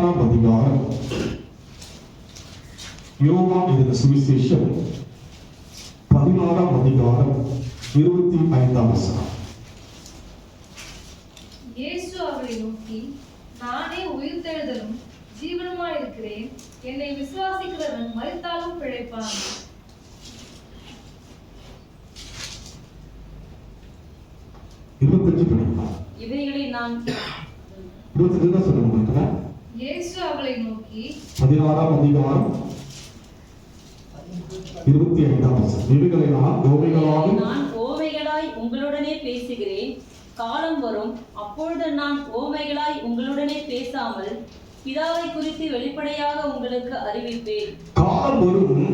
16ஆம் அதிகாரம் யோவான் எழுதின சுவிசேஷம் 16ஆம் அதிகாரம் 25ஆம் வசனம். இயேசு அவரை நோக்கி, நானே உயிர்த்தெழுதலும் ஜீவனுமாய் இருக்கிறேன். என்னை விசுவாசிக்கிறவன் மரித்தாலும் பிழைப்பான். இவைகளை நான் இயேசு அவளை நோக்கி 16ஆம் அதிகாரம் 25ஆம் வசனம். இவைகளை நான் ஓமைகளாய் உங்களுடனே பேசுகிறேன். காலம் வரும், அப்பொழுது நான் ஓமைகளாய் உங்களுடனே பேசாமல் பிதாவை குறித்து வெளிப்படையாக உங்களுக்கு அறிவிப்பேன். காலம் வரும்,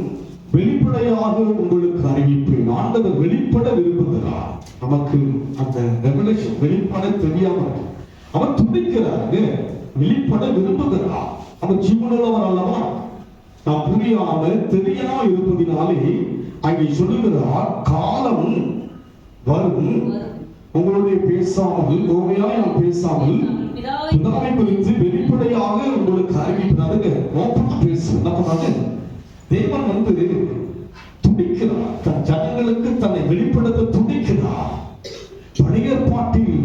வெளிப்படையாக உங்களுக்கு அறிவிப்பேன். ஆண்டவர் வெளிப்பட விரும்புகிறார். நமக்கு அந்த ரெவலேஷன் வெளிப்பட தெரியாம அவர் துடிக்கிறார், வெளிப்பட விரும்புகிறார். அவர் ஜீவனுள்ளவர் அல்லவா? நாம் புரியாம தெரியாம இருப்பதினாலே அங்கே சொல்லுகிறார், காலம் வரும், உங்களுடைய பேசாமல் ஓமையாய் நான் பேசாமல் பிதாவை குறித்து வெளிப்படையாக உங்களுக்கு அறிவிப்பதாக ஓப்பனா பேசுவாங்க. தேவன் துடிக்கிறார், தன் ஜனங்களுக்கு தன்னை வெளிப்படுத்த துடிக்கிறார். பழைய ஏற்பாட்டில்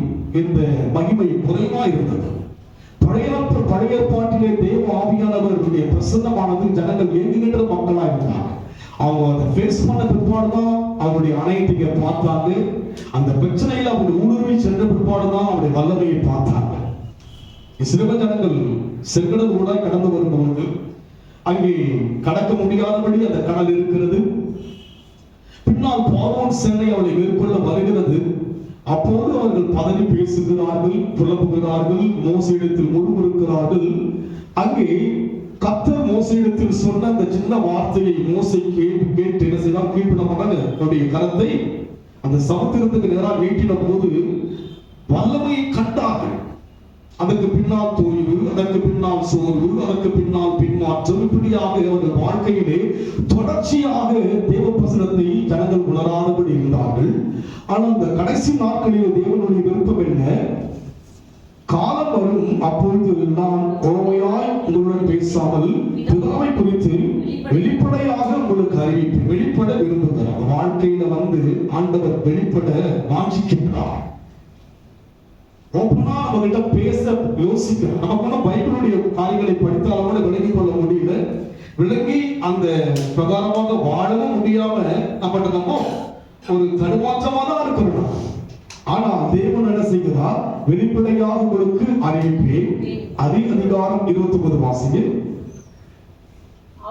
இந்த மகிமை குறைவா இருந்தது. பழைய ஏற்பாட்டிலே தேவ ஆவியானவருடைய பிரசன்னமானது ஜனங்கள் ஏங்குகின்ற மக்களா இருந்தாங்க. அவங்க அதை ஃபேஸ் பண்ண பிற்பாடுதான் அவருடைய அனைத்தைய பார்த்தாங்க. அந்த பிரச்சனையில அவருடைய ஊடுருவி சென்ற பிற்பாடுதான் அவருடைய வல்லமையை பார்த்தாங்க. இஸ்ரவேல் ஜனங்கள் செங்கடல் கூட கடந்து வரும்போது அங்கே கடக்க முடியாதபடி அந்த கடல் இருக்கிறது. பின்னால் பார்வோன் சேனை அவளை மேற்கொள்ள வருகிறது. அப்போது அவர்கள் பதறி பேசுகிறார்கள், புலம்புகிறார்கள், மோசையிடத்தில் முறுமுறுக்கிறார்கள். அங்கே கர்த்தர் மோசையிடத்தில் சொன்ன அந்த சின்ன வார்த்தையை மோசை கேட்டு என்ன செய்தார்? கீழ்ப்பின மகன் அவருடைய கரத்தை அந்த சமுத்திரத்துக்கு நேராக நீட்டின போது வல்லமையை கண்டார்கள். அதற்கு பின்னால் தோய்வு, அதற்கு பின்னால் சோர்வு, அதற்கு பின்னால் பின்மாற்றம், இப்படியாக அவர்கள் வாழ்க்கையிலே தொடர்ச்சியாக தேவ பிரசனத்தை ஜனங்கள் உணராதபடி இருந்தார்கள். ஆனால் அந்த கடைசி நாட்களில் தேவனுடைய விருப்பம் என்ன? காலம் வரும், அப்பொழுது நான் ஓமையாய் உங்களுடன் பேசாமல் பிதாவை குறித்து வெளிப்படையாக உங்களுக்கு அறிவிப்பேன். வெளிப்பட விரும்புகிறார். வாழ்க்கையில ஆண்டவர் வெளிப்பட வாஞ்சிக்கின்றார். ஓப்பனா நம்ம கிட்ட பேச யோசிக்கிறோம். நமக்கு பைபிளுடைய காரியங்களை படித்தாலும் கூட விளங்கிக் கொள்ள முடியல. விளங்கி அந்த பிரகாரமாக வாழவும் முடியாம நம்ம ஒரு தடுமாற்றமா தான் இருக்கிறோம். ஆனா தேவன் என்ன செய்கிறார்? வெளிப்படையாக உங்களுக்கு அறிவிப்பேன். அதிகாரம் 29 வாசிங்க.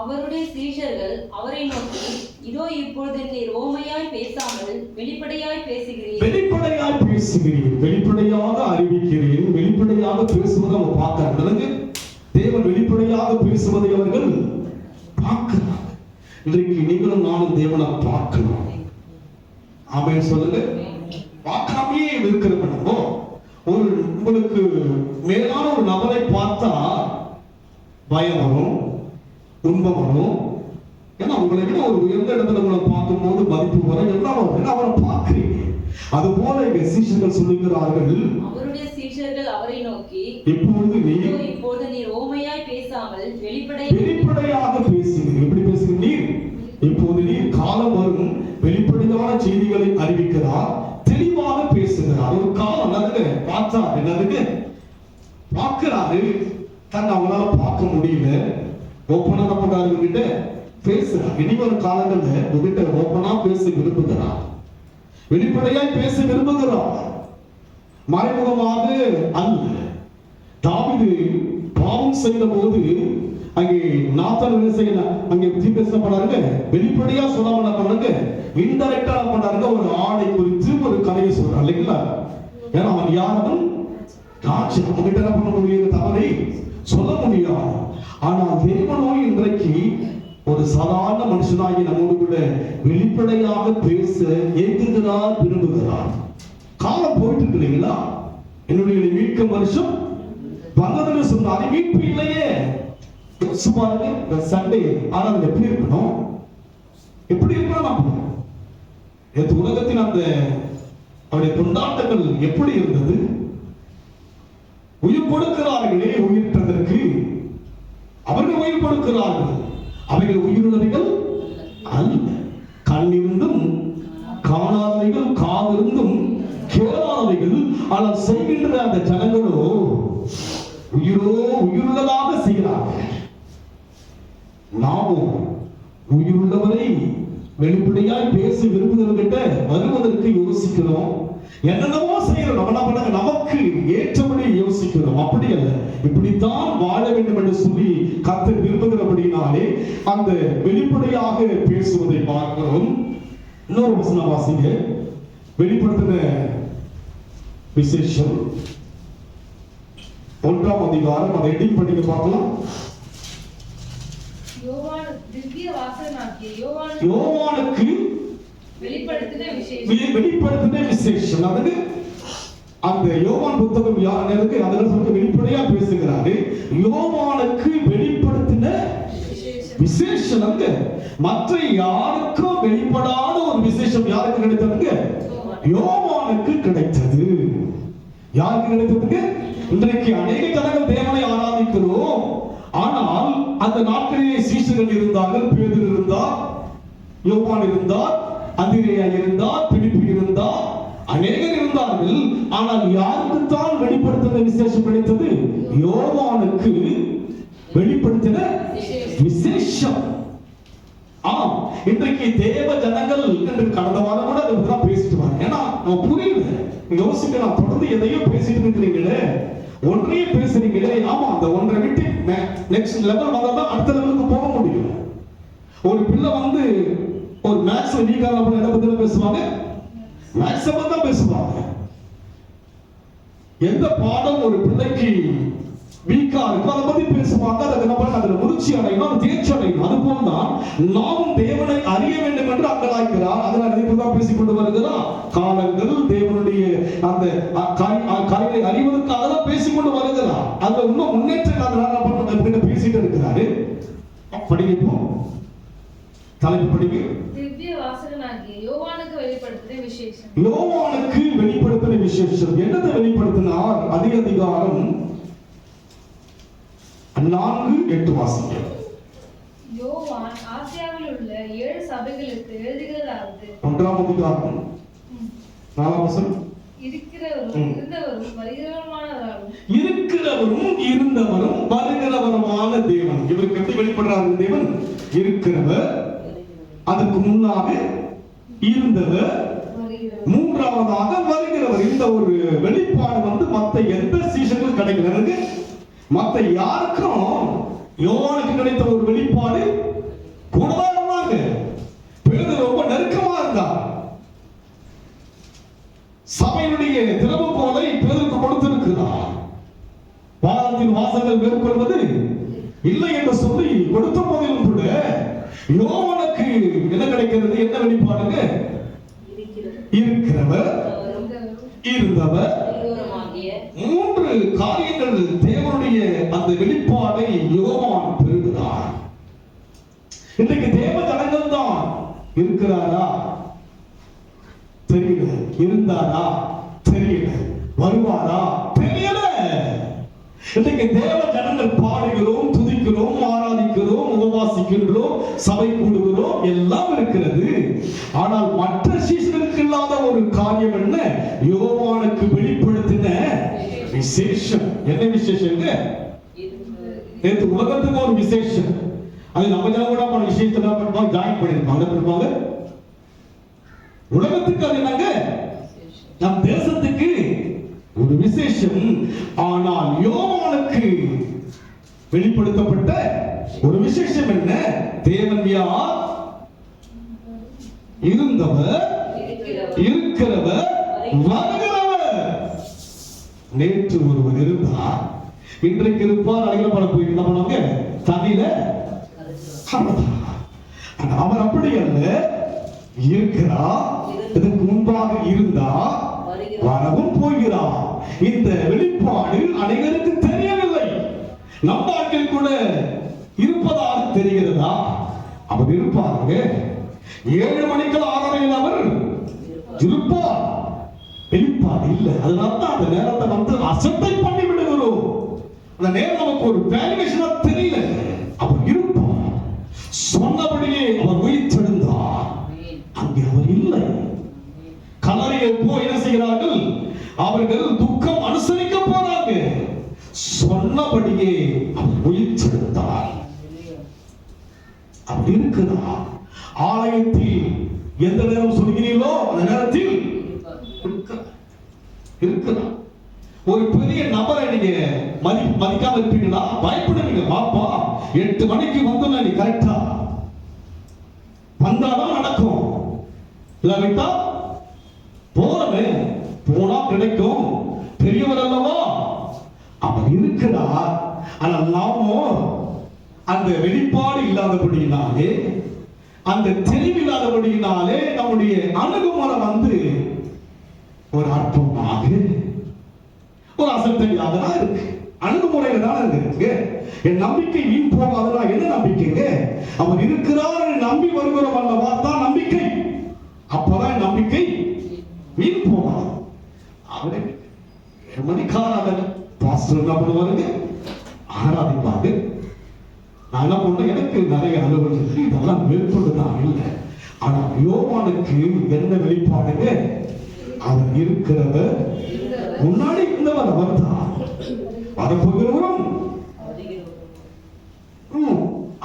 அவருடைய சீஷர்கள் அவரை நோக்கி, இதோ இப்பொழுது நீர் ஓமையாய் பேசாமல் வெளிப்படையாய் பேசுகிறீர். வெளிப்படையாய் பேசுகிறீர், வெளிப்படையாக அறிவிக்கிறேன். வெளிப்படையாக பேசுவதை நம்ம பார்க்கிறாங்க. தேவன் வெளிப்படையாக பேசுவதை அவர்கள் பார்க்கிறாங்க. இன்றைக்கு நீங்களும் நானும் தேவனை பார்க்கணும். ஆமென் சொல்லுங்க. பார்க்காமே இருக்கிறப்போ ஒரு உங்களுக்கு மேலான ஒரு நபரை பார்த்தா பயம் வரும், துன்பம் வரும். ஏன்னா உங்களை விட ஒரு உயர்ந்த இடத்துல உங்களை பார்க்கும் போது மதிப்பு வரும், எல்லாம் வரும். அவரை பார்க்கிறீங்க. அது போல எங்க சீஷர்கள் சொல்லுகிறார்கள், அவருடைய சீஷர்கள் அவரை நோக்கி, இப்பொழுது நீர் ஓமையாய் பேசாமல் வெளிப்படையாக பேசுகிறீர். எப்படி பேசுகிறீர்? இப்போது நீர் காலம் வரும், வெளிப்படையான செய்திகளை அறிவிக்கிறார், தெளிவாக பேசுகிறார். ஒரு காலம் பார்த்தா என்னதுக்கு பார்க்கிறாரு, தன்னை அவங்களால பார்க்க முடியல. ஓப்பனா கிட்ட பேசுறார். இனி ஒரு காலங்கள்ல உங்ககிட்ட ஓப்பனா பேச விரும்புகிறார், வெளிப்படையாய் பேச விரும்புகிறார், மறைமுகமாக அல்ல. தாவீது பாவம் செய்த போது அங்கே நாத்தான் என்ன செய்யலாம்? அங்கே தீர்க்கதரிசனப்படாருங்க, வெளிப்படையா சொல்லாம என்ன பண்ணாங்க? இன்டைரக்டா பண்ணாருங்க. ஒரு ஆடை குறித்து ஒரு கதையை சொல்றான் இல்லைங்களா? ஏன்னா அவன் யாரும் ராஜ்யம், அவங்ககிட்ட என்ன பண்ண முடியாது? தவறை சொல்ல முடியாது. ஆனால் தேவனோ இன்றைக்கு ஒரு சாதாரண மனுஷனாகி நம்மோடு கூட வெளிப்படையாக பேச ஏங்குகிறார், விரும்புகிறார். காலம் போயிட்டு இருக்கு இல்லைங்களா? என்னுடைய மீட்கும் வருஷம் வந்ததுன்னு சொன்னாரு, மீட்பு இல்லையே. பாருங்க, சண்டே ஆராதனை எப்படி இருக்கணும்? எப்படி இருக்கணும்? உலகத்தின் அந்த அவருடைய கொண்டாட்டங்கள் எப்படி இருந்தது? உயிர் கொடுக்கிறார்களே, உயிர்த்ததற்கு கொடுக்கிறார்கள். அவைகள் உயிருள்ளவைகள் அல்ல. கண்ணிருந்தும் காணாதவைகள், காதிருந்தும் கேளாதவைகள். ஆனால் செய்கின்ற அந்த ஜனங்களோ உயிருள்ளதாக செய்கிறார்கள். நாமும் உயிருள்ளவரை வெளிப்படையாய் பேச விரும்புகிறவர்கிட்ட வருவதற்கு யோசிக்கிறோம். என்னென்னவோ செய்யறோம். நம்ம என்ன பண்ணாங்க, நமக்கு ஏற்றபடி யோசிக்கிறோம். அப்படி அல்ல, இப்படித்தான் வாழ வேண்டும் என்று சொல்லி கர்த்தர் விரும்புகிறபடினாலே அந்த வெளிப்படையாக பேசுவதை பார்க்கிறோம். இன்னொரு வசனம் வாசிங்க. வெளிப்படுத்தின விசேஷம் 1ஆம் அதிகாரம், அதை எடிட் பண்ணி பார்க்கலாம். திவ்ய வாசகனாகிய யோவானுக்கு வெளிப்படுத்தின விசேஷம். அதாவது அந்த யோவான் புத்தகம் யாருக்கு அதில் சொல்ல வெளிப்படையா பேசுகிறாரு. யோவானுக்கு வெளிப்படுத்தின விசேஷம். அங்க மற்ற யாருக்கும் வெளிப்படாத ஒரு விசேஷம் யாருக்கு கிடைத்ததுங்க? யோவானுக்கு கிடைத்தது. யாருக்கு கிடைத்ததுங்க? இன்றைக்கு அநேக ஜனங்கள் தேவனை ஆராதிக்கிறோம். ஆனால் அந்த நாட்களிலே சீஷர்கள் இருந்தார்கள். பேதுரு இருந்தார், யோவான் இருந்தார், அந்திரேயா இருந்தார், பிலிப்பு இருந்தார், அநேகர் இருந்தார்கள். ஆனால் யாருக்கு தான் வெளிப்படுத்தின விசேஷம் கிடைத்தது? யோவானுக்கு வெளிப்படுத்தின விசேஷம். ஆம், இன்றைக்கு தேவ ஜனங்கள் என்று கடந்த வாரம் கூட அதுதான் பேசிட்டு வாங்க. ஏன்னா நம்ம புரியல, யோசிக்கலாம். தொடர்ந்து எதையோ பேசிட்டு இருக்கிறீங்களே, ஒன்றையே பேசுறீங்களே. ஆமா, அந்த ஒன்றை விட்டு நெக்ஸ்ட் லெவல் வந்தாதான் அடுத்த லெவலுக்கு போக முடியும். ஒரு பிள்ளை வந்து ஒரு மேக்ஸ் வீக்கான எதை பத்தி பேசுவாங்க? மேக்ஸ் தான் பேசுவாங்க. எந்த பாடம் ஒரு பிள்ளைக்கு வீக்கா இருக்கும் அதை பத்தி பேசுவாங்க. அதுக்கு என்ன பண்ண, அதுல முதிர்ச்சி அடையணும், அது தேர்ச்சி அடையணும். அது போல்தான் நாமும் தேவனை அறிய வேண்டும் என்று அங்கலாய்க்கிறார். அதனால தான் பேசிக் கொண்டு வருகிறார். காலங்கள் தேவனுடைய அந்த காரியங்களை அறிவதற்காக தான் பேசிக்கொண்டு வருகிறார். அதுல இன்னும் முன்னேற்றம் பேசிட்டு இருக்கிறாரு. படிப்போம். தலைப்பு படிப்பு. திவ்ய வாசகனாகிய யோவானுக்கு வெளிப்படுத்தின விசேஷம். யோவானுக்கு வெளிப்படுத்தின விசேஷம் என்னதை வெளிப்படுத்தினார்? அதிகாரம் 4:8 வாசிங்க. யோவான் ஆசியாவில் உள்ள 7 சபைகளுக்கு எழுதுகிறதாவது. 1ஆம் அதிகாரம் 4ஆம் வசனம். இருக்கிறவரும் இருந்தவரும் வருகிறவருமான தேவன். இவருக்கு எப்படி வெளிப்படுறாரு தேவன்? இருக்கிறவர், அதுக்கு முன்னாக இருந்தவர், மூன்றாவதாக வருகிறவர். இந்த ஒரு வெளிப்பாடு வந்து மற்ற எந்த சீசனுக்கும் கிடைக்கல. மற்ற யாருக்கும் யோவானுக்கு கிடைத்த ஒரு வெளிப்பாடு கூடவா இருந்தாங்க. பேதுரு ரொம்ப நெருக்கமா இருந்தார். சபையினுடைய திறவுகோலை பேதுருக்கு கொடுத்திருக்கிறார். வாதத்தின் வாசங்கள் மேற்கொள்வது இல்லை என்று சொல்லி கொடுத்த போதிலும் கூட யோவானுக்கு என்ன கிடைக்கிறது? என்ன வெளிப்பாடுங்க? இருக்கிறவர், இருந்தவர், 3 காரியங்கள் தேவனுடைய அந்த வெளிப்பாடை யோவான் பெறுகிறார். இன்றைக்கு தேவ ஜனங்கள் தான் இருக்கிறாரா தெரியல, இருந்தாரா தெரியல, வருவாரா தெரியல. இன்றைக்கு தேவ ஜனங்கள் பாடுகிறோம், துதிக்கிறோம், ஆராதிக்கிறோம், உபவாசிக்கின்றோம், சபை கூடுகிறோம், எல்லாம் இருக்கிறது. ஆனால் மற்ற சீஷர்களுக்கு இல்லாத ஒரு காரியம் என்ன? யோவானுக்கு வெளிப்படுத்தின விசேஷம். என்ன விசேஷங்க? நேற்று உலகத்துக்கு ஒரு விசேஷம். அது நம்ம ஜனங்களோட ஒரு விஷயத்துல ஜாயின் பண்ணிருப்பாங்க. உலகத்துக்கு அது என்னங்க? நம் தேசத்துக்கு ஒரு விசேஷம். ஆனால் யோவானுக்கு வெளிப்படுத்தப்பட்ட ஒரு விசேஷம் என்ன? தேவன் யார்? இருந்தவர், இருக்கிறவர், வருகிறவர். நேற்று ஒருவர் இருந்தார், இன்றைக்கு இருப்பார், அழகப்பட போய் என்ன பண்ணாங்க? தண்ணியில அவர் அப்படி அல்ல, இருக்கிறார், இதற்கு முன்பாக இருந்தார், வரவும் போகிறார். இந்த வெளிப்பாடு அனைவருக்கு தெரியவில்லை. நம் வாழ்க்கையில் கூட இருப்பதாக தெரிகிறதா? அவர் இருப்பாங்க. 7 மணிக்கு 6:30 அவர் இருப்பார். வெளிப்பாடு இல்லை. அதனால்தான் அந்த நேரத்தை வந்து அசட்டை பண்ணி விடுகிறோம். அந்த நேரம் நமக்கு ஒரு வேல்யூவேஷனா தெரியல. அவர் இருப்பார். சொன்னபடியே அவர் உயிர்த்தெழுந்தார். அப்படி இருக்குதா? ஆலயத்தில் எந்த நேரம் சொல்கிறீர்களோ அந்த நேரத்தில் இருக்குதா? ஒரு பெரிய நபரை நீங்க மதிக்காம இருப்பீங்களா? பயப்படுவீங்க. பாப்பா 8 மணிக்கு வந்து நீ கரெக்டா வந்தாதான் நடக்கும், இல்லாவிட்டா போறவே போனா கிடைக்கும். பெரியவர் அல்லவா அவர் இருக்கிறார். ஆனால் நாமோ அந்த வெளிப்பாடு இல்லாதபடியினாலே, அந்த தெளிவில்லாதபடியினாலே நம்முடைய அணுகுமுறை வந்து ஒரு அற்பமாக ஒரு அசத்தடியாக தான் இருக்கு. அணுகுமுறையில தான் இருக்கு. என் நம்பிக்கை வீண் போகாதா? என்ன நம்பிக்கைங்க? அவர் இருக்கிறார் நம்பி வருகிறோம் அல்லவா, தான் நம்பிக்கை. அப்பதான் நம்பிக்கை வீண் போகாது. அவரே மணிக்காராக பாஸ்டர் என்ன பண்ணுவாருங்க? ஆராதிப்பாங்க. நான் என்ன பண்ண, எனக்கு நிறைய அலுவலகம் இதெல்லாம் மேற்கொண்டுதான் இல்லை. ஆனா யோவானுக்கு என்ன வெளிப்பாடுங்க? அவர் இருக்கிறவர், முன்னாடி இருந்தவர் அவர் தான், வரப்போகிறவரும்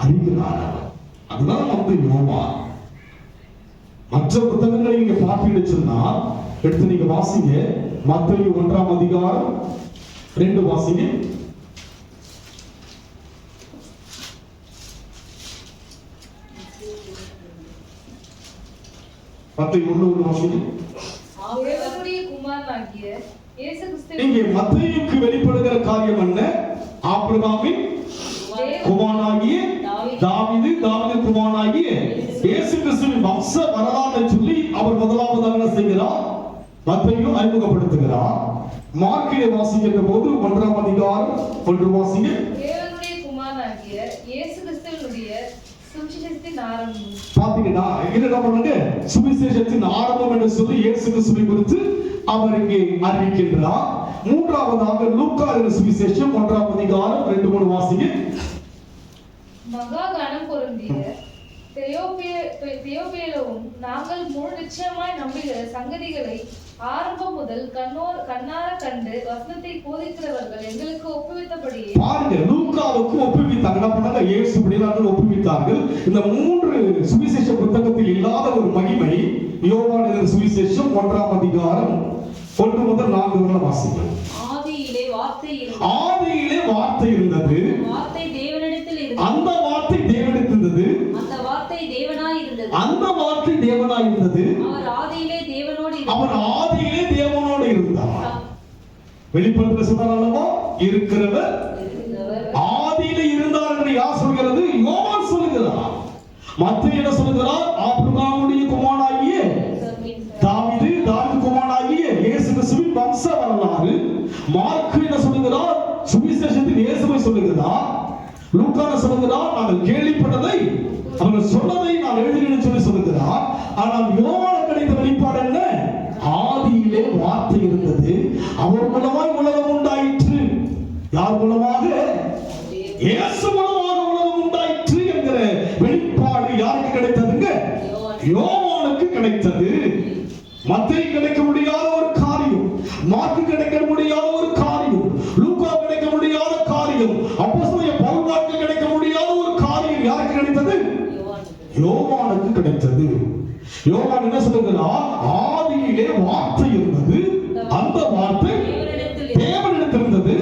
அறிகிறார். அதுதான் வந்து யோவான். மற்ற புத்தகங்களை நீங்க பார்த்து சொன்னா எடுத்து நீங்க வாசிங்க. மத்தேயு 1ஆம் அதிகாரம் 2 வாசிங்க. மத்தேயு 1 வாசிங்க. தேவனுடைய குமாரனாகிய இயேசு கிறிஸ்து இங்கே மத்தேயுக்கு வெளிப்படுகிற காரியம் என்ன? ஆபிரகாமின் குமாரனாகிய தாவீது, தாவீது குமாரனாகிய இயேசு கிறிஸ்துவின் வம்ச வரலாற்றை சொல்லி அவர் முதலாவதாக என்ன செய்கிறார்? மத்தேயு அறிமுகப்படுத்துகிறார். மார்க்கிலே வாசிக்கின்ற போது 1ஆம் அதிகாரம் 1 வாசிங்க. தேவனுடைய குமாரனாகிய இயேசு கிறிஸ்துவினுடைய சுவிசேஷத்தின் ஆரம்பம். பாத்தீங்கன்னா என்ன பண்ணுங்க? சுவிசேஷத்தின் ஆரம்பம் என்று சொல்லி இயேசு கிறிஸ்துவை குறித்து அவர் இங்கே அறிவிக்கின்றார். மூன்றாவதாக லூக்கா என்ற சுவிசேஷம் 1ஆம் அதிகாரம் 2-3 வாசிங்க. மகா கனம் பொருந்திய தெயோப்பியலும் நாங்கள் முழு நிச்சயமாய் நம்புகிற சங்கதிகளை ஆரம்பம் முதல் கண்ணார கண்டு வசனத்தை போதிக்கிறவர்கள் எங்களுக்கு ஒப்புவித்தபடியே. பாருங்க, லூக்காவுக்கு ஒப்புவித்தாங்க. என்ன பண்ணாங்க? இயேசு படியார்கள் ஒப்புவித்தார்கள். இந்த 3 சுவிசேஷ புத்தகத்தில் இல்லாத ஒரு மகிமை யோவான் எழுதின சுவிசேஷம் 1ஆம் அதிகாரம் 1 முதல் 4 வரை வாசிங்கள். ஆதியிலே வார்த்தை இருந்தது. ஆதியிலே வார்த்தை இருந்தது. வார்த்தை தேவனிடத்தில் இருந்தது. அந்த வார்த்தை தேவனிடத்தில் இருந்தது. அந்த வார்த்தை தேவனாய் இருந்தது. அந்த வார்த்தை தேவனாய் இருந்தது. அவர் ஆதியிலே தேவனோடு இருந்தார். அவர் ஆதியிலே தேவனோடு இருந்தார். வெளிப்படுத்தல சொன்னார் அல்லவா, இருக்கிறவர் ஆதியிலே இருந்தார் என்று யார் சொல்கிறது? யோவான் சொல்லுகிறார். மத்தேயு என்ன சொல்லுகிறார்? ஆபிரகாமுடைய குமாரனாகிய தாவீது, தாவீது குமாரனாகிய இயேசு கிறிஸ்துவின் வம்ச வரலாறு. மார்க்கு என்ன சொல்லுகிறார்? சுவிசேஷத்தில் இயேசுவை சொல்லுகிறார். லூக்கா சொல்லுகிறார் நாங்கள் கேள்விப்பட்டதை அவர்கள் சொன்னதை நான் எழுதினேன் சொல்லி சொல்லுகிறார். ஆனால் யோவானுக்கு கிடைத்த வெளிப்பாடு என்ன? ஆதியிலே வார்த்தை இருந்தது, அவர் மூலமாய் உலகம் உண்டாயிற்று. யார் மூலமாக? இயேசு மூலமாக உலகம் உண்டாயிற்று என்கிற வெளிப்பாடு யாருக்கு கிடைத்ததுங்க? யோவானுக்கு கிடைத்தது. மத்தேயு கிடைக்க முடியாத ஒரு காரியம், மார்க்கு கிடைக்க முடியாத ஒரு காரியம், லூக்கா கிடைக்க முடியாத காரியம், அப்போஸ்தலனாகிய பவுலுக்கு கிடைக்க முடியாத ஒரு காரியம் யாருக்கு கிடைத்தது? யோவானுக்கு கிடைத்தது. யோவான் என்ன சொல்லுகிறார்? ஆதியிலே வார்த்தை இருந்தது, அந்த வார்த்தை தேவனிடத்தில் இருந்தது,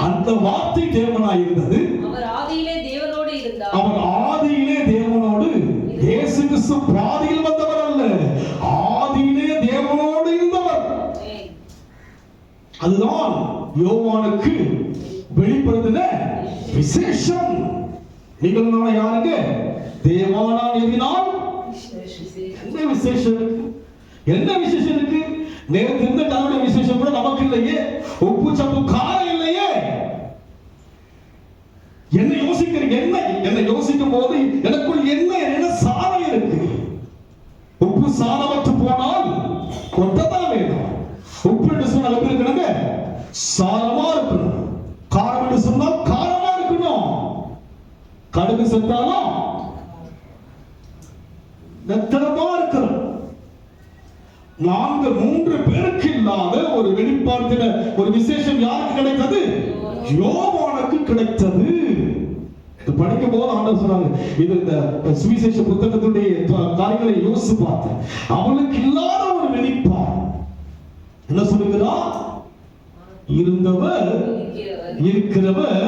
அந்த வார்த்தை தேவனாய் இருந்தது. அவர் ஆதியிலே தேவனோடு இருந்தார். அவர் ஆதியிலே தேவனோடு, இயேசு கிறிஸ்து பாதியில் வந்தவர் அல்ல, ஆதியிலே தேவனோடு இருந்தவர். அதுதான் யோவானுக்கு வெளிப்படுத்தின விசேஷம். நீங்கள் நான் யாருங்க? தேவானால் எதினால் என்ன விசேஷம் இருக்கு? என்ன விசேஷம் இருக்கு? நேற்று இருந்த கலவுடைய விசேஷம் கூட நமக்கு இல்லையே. உப்பு சப்பு காரம் இல்லையே. என்ன யோசிக்கிறீங்க? என்ன யோசிக்கும் போது எனக்குள் என்ன சாரம் இருக்கு? உப்பு சாரமற்று போனால் கொட்டதான் வேணும். உப்பு என்று சொன்னால் எப்படி இருக்கணுங்க? சாரமா இருக்கணும். காரம் என்று சொன்னால் காரமா இருக்கணும். கடுகு செத்தாலும் நெத்தனமா இருக்கணும். 4-3 பேருக்கு இல்லாத ஒரு வெளிப்பாட்டின ஒரு விசேஷம் யாருக்கு கிடைத்தது? யோவானுக்கு கிடைத்தது. படிக்கும் போது ஆண்டவர் சொன்னாங்க, இது இந்த சுவிசேஷ புத்தகத்துடைய காரியங்களை யோசித்து பார்த்தேன். அவளுக்கு இல்லாத ஒரு வெளிப்பாடு. என்ன சொல்லுகிறார்? இருந்தவர் இருக்கிறவர்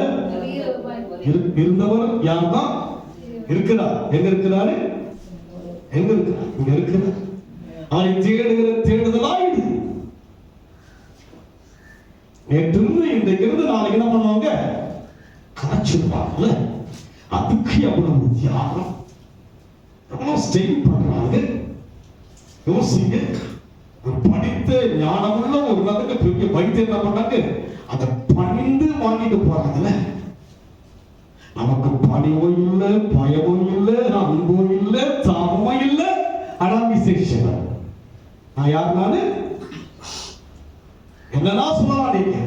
இருந்தவர் யார்தான் இருக்கிறார். எங்க இருக்கிறாரு? எங்க இருக்கிறார்? இங்க இருக்கிறார். அவனை தேடுகிற தேடுதலா இது. நேற்று இன்றைக்கு இருந்து நாளைக்கு என்ன பண்ணுவாங்க? கரைச்சிருவாங்கல்ல. அதுக்கு எவ்வளவு தியாகம், எவ்வளவு ஸ்டெயின் பண்றாங்க. யோசிங்க, ஒரு படித்த ஞானமுள்ள ஒரு நல்ல பெரிய வைத்தியம் என்ன பண்ணாங்க? அதை பணிந்து வாங்கிட்டு போறாங்கல்ல. நமக்கு பணிவோ இல்லை, பயமோ இல்லை, அன்போ இல்லை, தாபமோ இல்லை. ஆனா விசேஷம். நான் யார்? நானு என்னதான் சொல்லலாம். நீங்க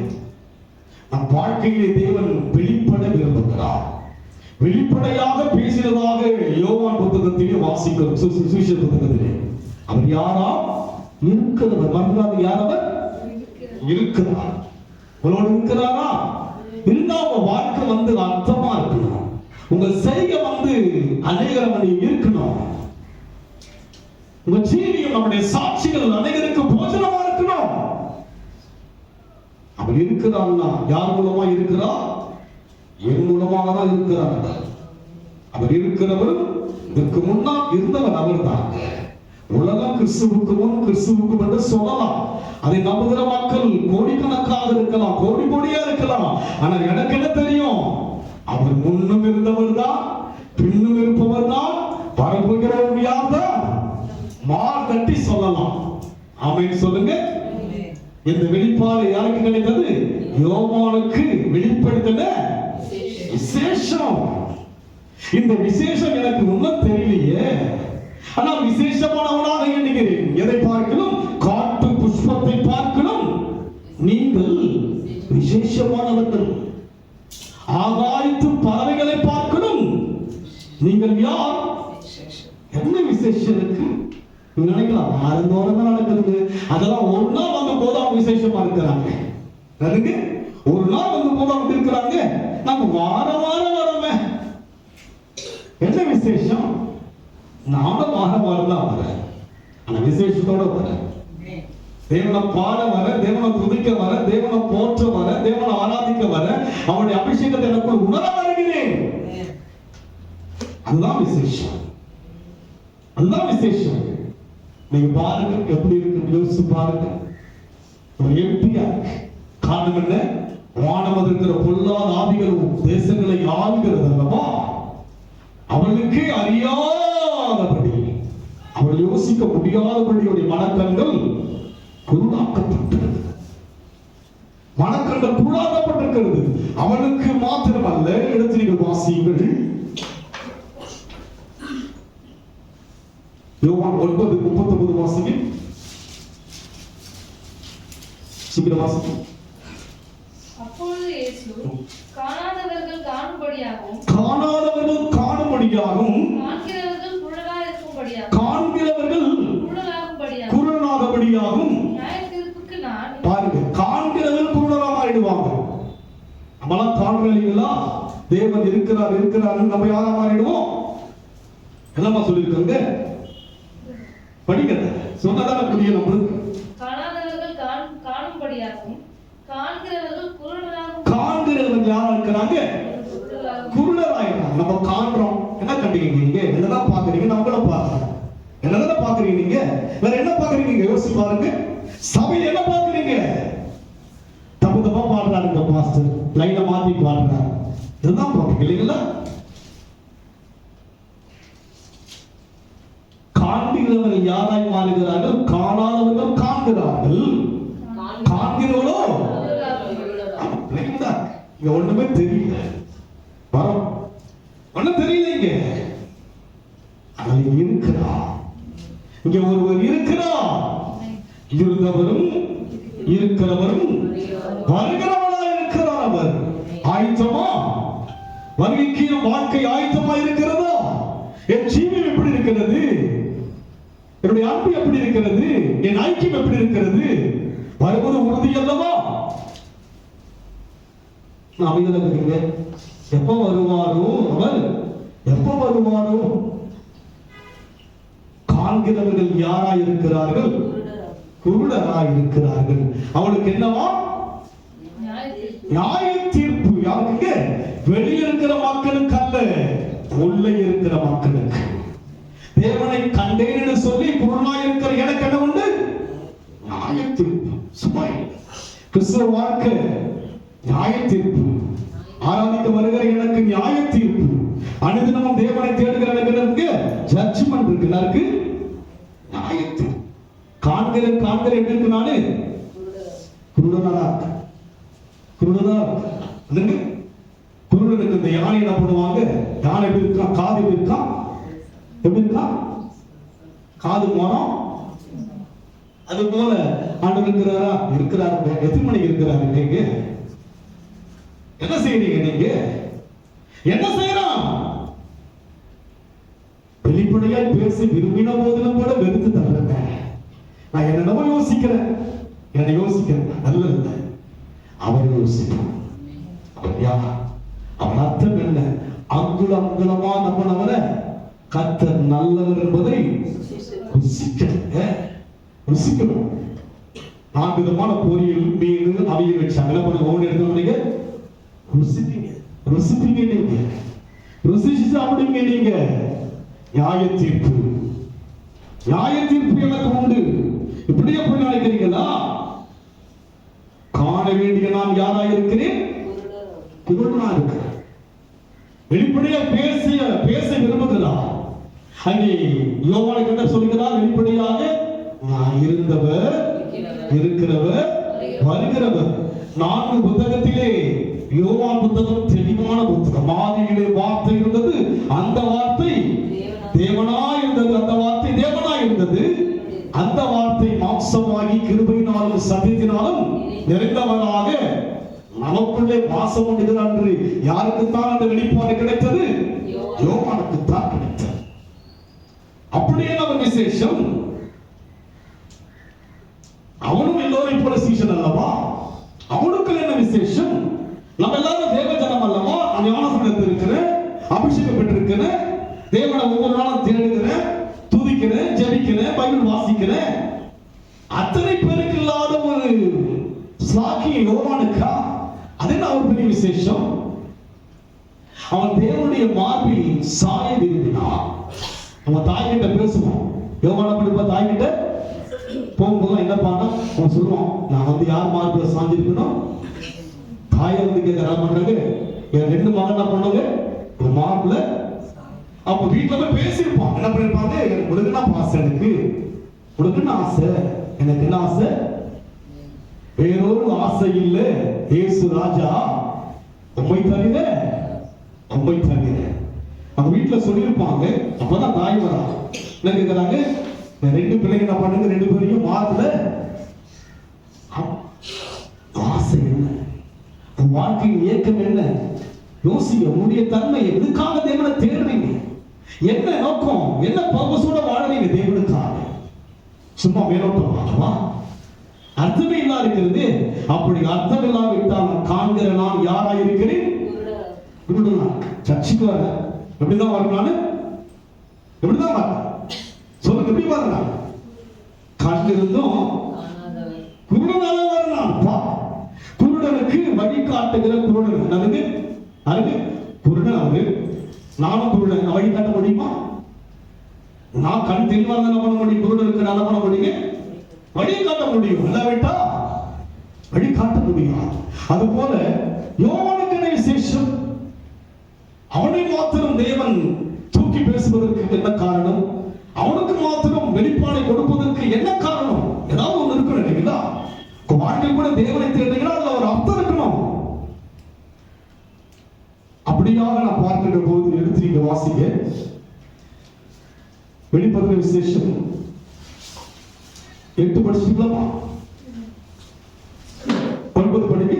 நம் வாழ்க்கையிலே தேவன் வெளிப்பட விரும்புகிறார். வெளிப்படையாக பேசினதாக யோவான் புத்தகத்திலே வாசிக்கிறோம். சுவிசேஷ புத்தகத்திலே அவர் யாரா? இருக்கிறவர். மன்றாது யார்? அவர் இருக்கிறார். உங்களோடு இருக்கிறாரா? இருந்தா உங்க வாழ்க்கை அர்த்தமா இருக்கணும். உங்க செய்கை அநேகர் இருக்கணும். உங்க ஜீவியம், நம்முடைய சாட்சிகள் அநேகருக்கு போஜனமா இருக்கணும். அவர் இருக்கிறார்னா யார் மூலமா இருக்கிறார்? என் மூலமாக தான் இருக்கிறார். அவர் இருக்கிறவர். இதற்கு முன்னால் இருந்தவர் அவர் தான். உலகம் கிறிஸ்துவுக்கு முன் கிறிஸ்துவுக்கு என்று சொல்லலாம். அதை நம்புகிற மக்கள் கோடிக்கணக்காக இருக்கலாம், கோடி கோடியா இருக்கலாம். ஆனால் எனக்கு என்ன தெரியும்? அவர் முன்னும் இருந்தவர் தான், பின்னும் இருப்பவர் தான், வரப்போகிறவர் யார் தான் மார்த்தட்டி சொல்லலாம். ஆமென் சொல்லுங்க. இந்த வெளிப்பாடு யாருக்கு கிடைத்தது? யோவானுக்கு வெளிப்படுத்தின விசேஷம். இந்த விசேஷம் எனக்கு இன்னும் தெரியலையே. ஆனால் விசேஷமானவனாக எண்ணுகிறேன். எதை பார்க்கணும்? காட்டு புஷ்பத்தை பார்க்கணும். நீங்கள் விசேஷமானவர்கள். ஆகாயத்து பறவைகளை பார்க்கணும். நீங்கள் யார்? என்ன விசேஷம் இருக்கு? நினைக்கலாம் ஆறுந்தோறும் தான் நடக்குது. அதெல்லாம் ஒரு நாள் வந்து போது அவங்க விசேஷமா இருக்கிறாங்க. ஒரு நாள் வந்து போது அவங்க இருக்கிறாங்க. நம்ம வாரம் வாரம் வரோமே. என்ன விசேஷம்? நானும் வாரம் வாரம் தான் வரேன். ஆனா விசேஷத்தோட வரேன். தேவனை பாட வர, தேவனை துதிக்க வர, தேவனை போற்ற வர, தேவனை ஆராதிக்க வர, அவனுடைய அபிஷேகத்தை எனக்குள் உணர வருகிறேன். அதுதான் விசேஷம். அதுதான் விசேஷம். நீங்க பாருங்க எப்படி இருக்கு, யோசிச்சு பாருங்க. ஒரு எம்பியா காரணம் என்ன? வானம் இருக்கிற பொல்லாத ஆவிகள் தேசங்களை ஆளுகிறது அல்லவா? அவளுக்கு அறியாதபடி, அவள் யோசிக்க முடியாதபடி மனக்கண்கள் குருடாக்கப்பட்டிருக்கிறது. மனக்கண்கள் குருடாக்கப்பட்டிருக்கிறது. அவளுக்கு மாத்திரமல்ல. எடுத்து நீங்கள் வாசியுங்கள். யோவான் 9:39 வாசிங்க. சீக்கிரம் வாசிங்க. அப்பொழுது இயேசு காணாதவர்கள் காணும்படியாகவும், காணாதவர்கள் காணும்படியாகவும், காண்கிறவர்கள் குருடராயிருக்கும்படியாகவும், காண்கிறவர்கள் குருடராகும்படியாகவும், நியாயத்தீர்ப்புக்கு நான் பாருங்க, காண்கிறவர்கள் குருடராகிடுவாங்க. நம்மளாம் காண்கிறீங்களா? தேவன் இருக்கிறார் இருக்கிறார் நம்ம யாரா மாறிடுவோம்? என்னமா சொல்லியிருக்காங்க? படிக்கிறத சொன்னதான புரிய நம்மளுக்கு. காணாதவர்கள் காணும்படியாகவும், காண்கிறவர்கள் குருடராகும். காண்கிறவர்கள் யாரா இருக்கிறாங்க? குருடராயிடுறாங்க. நம்ம காண்றோம். என்ன கண்டீங்க நீங்க? என்னதான் பாக்குறீங்க? நம்மள பாக்குறோம். என்னதான் பாக்குறீங்க நீங்க? வேற என்ன பாக்குறீங்க? யோசிச்சு பாருங்க. சபையில என்ன பாக்குறீங்க? தப்பு தப்பா பாடுறாருங்க பாஸ்டர், லைனை மாத்தி பாடுறாரு. இதுதான் பாக்குறீங்க இல்லைங்களா? காண்கிறவர்கள் யாராய் மாறுகிறார்கள்? காணாதவர்கள் காண்கிறார்கள். காண்கிறவர்களோ இங்க ஒண்ணுமே தெரியல. வரோம் ஒண்ணும் தெரியல. இங்க இருக்கிறா, இங்க ஒருவர் இருக்கிறா. இருந்தவரும் இருக்கிறவரும் வருகிறவரா இருக்கிறார். அவர் ஆயத்தமா? வருகைக்கு வாழ்க்கை ஆயத்தமா இருக்கிறதா? என் ஜீவன் எப்படி இருக்கிறது? என்னுடைய அன்பு எப்படி இருக்கிறது? என் ஐக்கியம் எப்படி இருக்கிறது? வருவது உறுதி அல்லவா? அமைதியாக இருக்கீங்க. எப்ப வருவாரோ அவர், எப்ப வருவாரோ? காண்கிறவர்கள் யாரா இருக்கிறார்கள்? குருடரா இருக்கிறார்கள். அவளுக்கு என்னவா? நியாய தீர்ப்பு. யாருக்கு? வெளியில் இருக்கிற மக்களுக்கு அல்ல, உள்ளே இருக்கிற மக்களுக்கு. தேவனை கண்டேன் என்று சொல்லி குருடனாய் இருக்கிற எனக்கு என்ன உண்டு? நியாய தீர்ப்பு. சும்மா கிறிஸ்துவ வாழ்க்கை நியாய தீர்ப்பு. ஆராதிக்க வருகிற எனக்கு நியாய தீர்ப்பு. அனுதினமும் தேவனை தேடுகிற எனக்கு ஜட்ஜ்மெண்ட் இருக்கு. நியாய தீர்ப்பு. காண்கிற எப்படி இருக்கு? நானு குருடனா இருக்கு. குருடனா இருக்கு. குருடனுக்கு இந்த யானை என்ன பண்ணுவாங்க? யானை எப்படி இருக்கா? காது எப்படி இருக்கா? எப்படி இருக்கா? காது மோனம். அது போல ஆண்டவர் இருக்கிறாரா? இருக்கிறாரு. எத்தனை மணிக்கு இருக்கிறாரு? நீங்க என்ன செய்யறீங்க? நீங்க என்ன செய்யறான்? வெளிப்படையாய் பேசி விரும்பின போதிலும் கூட வெறுத்து தள்ளுறேன். நான் என்னென்னவோ யோசிக்கிறேன், என்ன யோசிக்கிறேன். நல்லது அவர் யோசிக்கிறார். அவர் யார்? அவர் அர்த்தம் என்ன? அங்குலம் அங்குலமா நம்மளவர கர்த்தர் நல்லவர் என்பதை ருசிக்கணும். 4 விதமான பொரியல், மீன், அவியல் வச்சாங்க. என்ன பண்ணுங்க? ஒவ்வொரு இடத்துல நீங்க ருசிப்பீங்க. ருசிப்பீங்க. நீங்க ருசிச்சு சாப்பிடுங்க. நீங்க நியாய தீர்ப்பு. நியாய தீர்ப்பு எனக்கு உண்டு. இப்படியே போய் நினைக்கிறீங்களா? காண வேண்டிய நான் யாரா இருக்கிறேன்? குருடனா இருக்கிறேன். வெளிப்படையா பேச விரும்புகிறார். அங்கே யோவானை கண்ட சொல்கிறார், வெளிப்படையாக நான் இருந்தவர், இருக்கிறவர், வருகிறவர். 4 புத்தகத்திலே யோவான் புத்தகம் தெளிவான புத்தகம். ஆதியிலே வார்த்தை இருந்தது, அந்த வார்த்தை தேவனாய் இருந்தது, அந்த வார்த்தை தேவனாய் இருந்தது. அந்த வார்த்தை மாம்சமாகி கிருபையினாலும் சத்தியத்தினாலும் நிறைந்தவராக நமக்குள்ளே வாசம் பண்ணுகிறார் என்று யாருக்குத்தான் அந்த வெளிப்பாடு கிடைத்தது? யோவானுக்குத்தான் கிடைத்தது. அப்படியே அவர் விசேஷம். அவனும் எல்லோரையும் போல சீஷன் அல்லவா? அவனுக்கு என்ன விசேஷம்? நம்ம எல்லாரும் தேவ ஜனம் அல்லவா? நான் ஞானஸ்நானம் இருக்கிறேன், அபிஷேகம் பெற்றிருக்கிறேன், தேவனை ஒவ்வொரு நாளும் தேடுகிறேன், துதிக்கிறேன், ஜெபிக்கிறேன், பைபிள் வாசிக்கிறேன். அத்தனை பேருக்கு இல்லாத ஒரு சாக்கிய யோவானுக்கா? அது என்ன ஒரு பெரிய விசேஷம்? அவன் தேவனுடைய மார்பில் சாய விரும்பினான். அவன் தாய்கிட்ட பேசுவான். யோவான படிப்பா தாய்கிட்ட போகும்போது என்ன பண்ணா? அவன் சொல்லுவான், நான் யார் மார்பில் சாஞ்சிருக்கணும்? தாயை கேட்க பண்றாங்க. என் 2 மகன் என்ன பண்ணுங்க? ஒரு மார்பில். அப்ப வீட்டுல போய் பேசியிருப்பான். என்ன பண்ணிருப்பாங்க? உனக்கு என்ன ஆசை? எனக்கு உனக்கு என்ன ஆசை? எனக்கு என்ன ஆசை? வேறொரு ஆசை இல்லை இயேசு ராஜா, உம்மை தவிர, உம்மை தவிர. அவங்க வீட்டுல சொல்லியிருப்பாங்க. அப்பதான் தாய் வரா. என்ன கேட்கிறாங்க? 2 பிள்ளைங்க என்ன பண்ணுங்க? 2 பேரையும் மார்பில். ஆசை என்ன? வாழ்க்கையின் இயக்கம் என்ன? யோசிக்க உங்களுடைய தன்மை. எதுக்காக தேவனை தேடுறீங்க? என்ன நோக்கம்? என்ன பர்பஸோட வாழறீங்க தேவனுக்காக? சும்மா மேலோட்டமா அர்த்தமே இல்லாத இருக்கிறது. அப்படி அர்த்தம் இல்லாவிட்டால் காண்கிற நான் யாரா இருக்கிறேன்? சர்ச்சுக்கு வர எப்படிதான் வரும்? நானு எப்படிதான் வர சொல்லுங்க. எப்படி வரலாம்? கண் இருந்தும் குருடனால வரலாம். குருடனுக்கு வழி காட்டுகிற குருடன் அதுக்கு அதுக்கு குருடன். அவரு நானும் குருடன். வழி காட்ட முடியுமா? நான் கண் தெளிவாக என்ன பண்ண முடியும்? குருடனுக்கு என்ன பண்ண முடியும்? வழி காட்ட முடியும். இல்லாவிட்டா வழி காட்ட முடியும். அது போல யோவானுக்கு என்ன விசேஷம்? அவனை மாத்திரம் தேவன் தூக்கி பேசுவதற்கு என்ன காரணம்? அவனுக்கு மாத்திரம் வெளிப்பாடை கொடுப்பதற்கு என்ன காரணம்? ஏதாவது ஒன்று இருக்கணும் இல்லைங்களா? வாழ்க்கை கூட தேவனை தேடுகிறா, அதுல ஒரு அர்த்தம் இருக்கணும். அப்படியாக நான் பார்க்கின்ற போது எடுத்து நீங்க வாசிக்க வெளிப்படுற விசேஷம் 8 படிச்சுக்கலாமா? 9 படிக்க.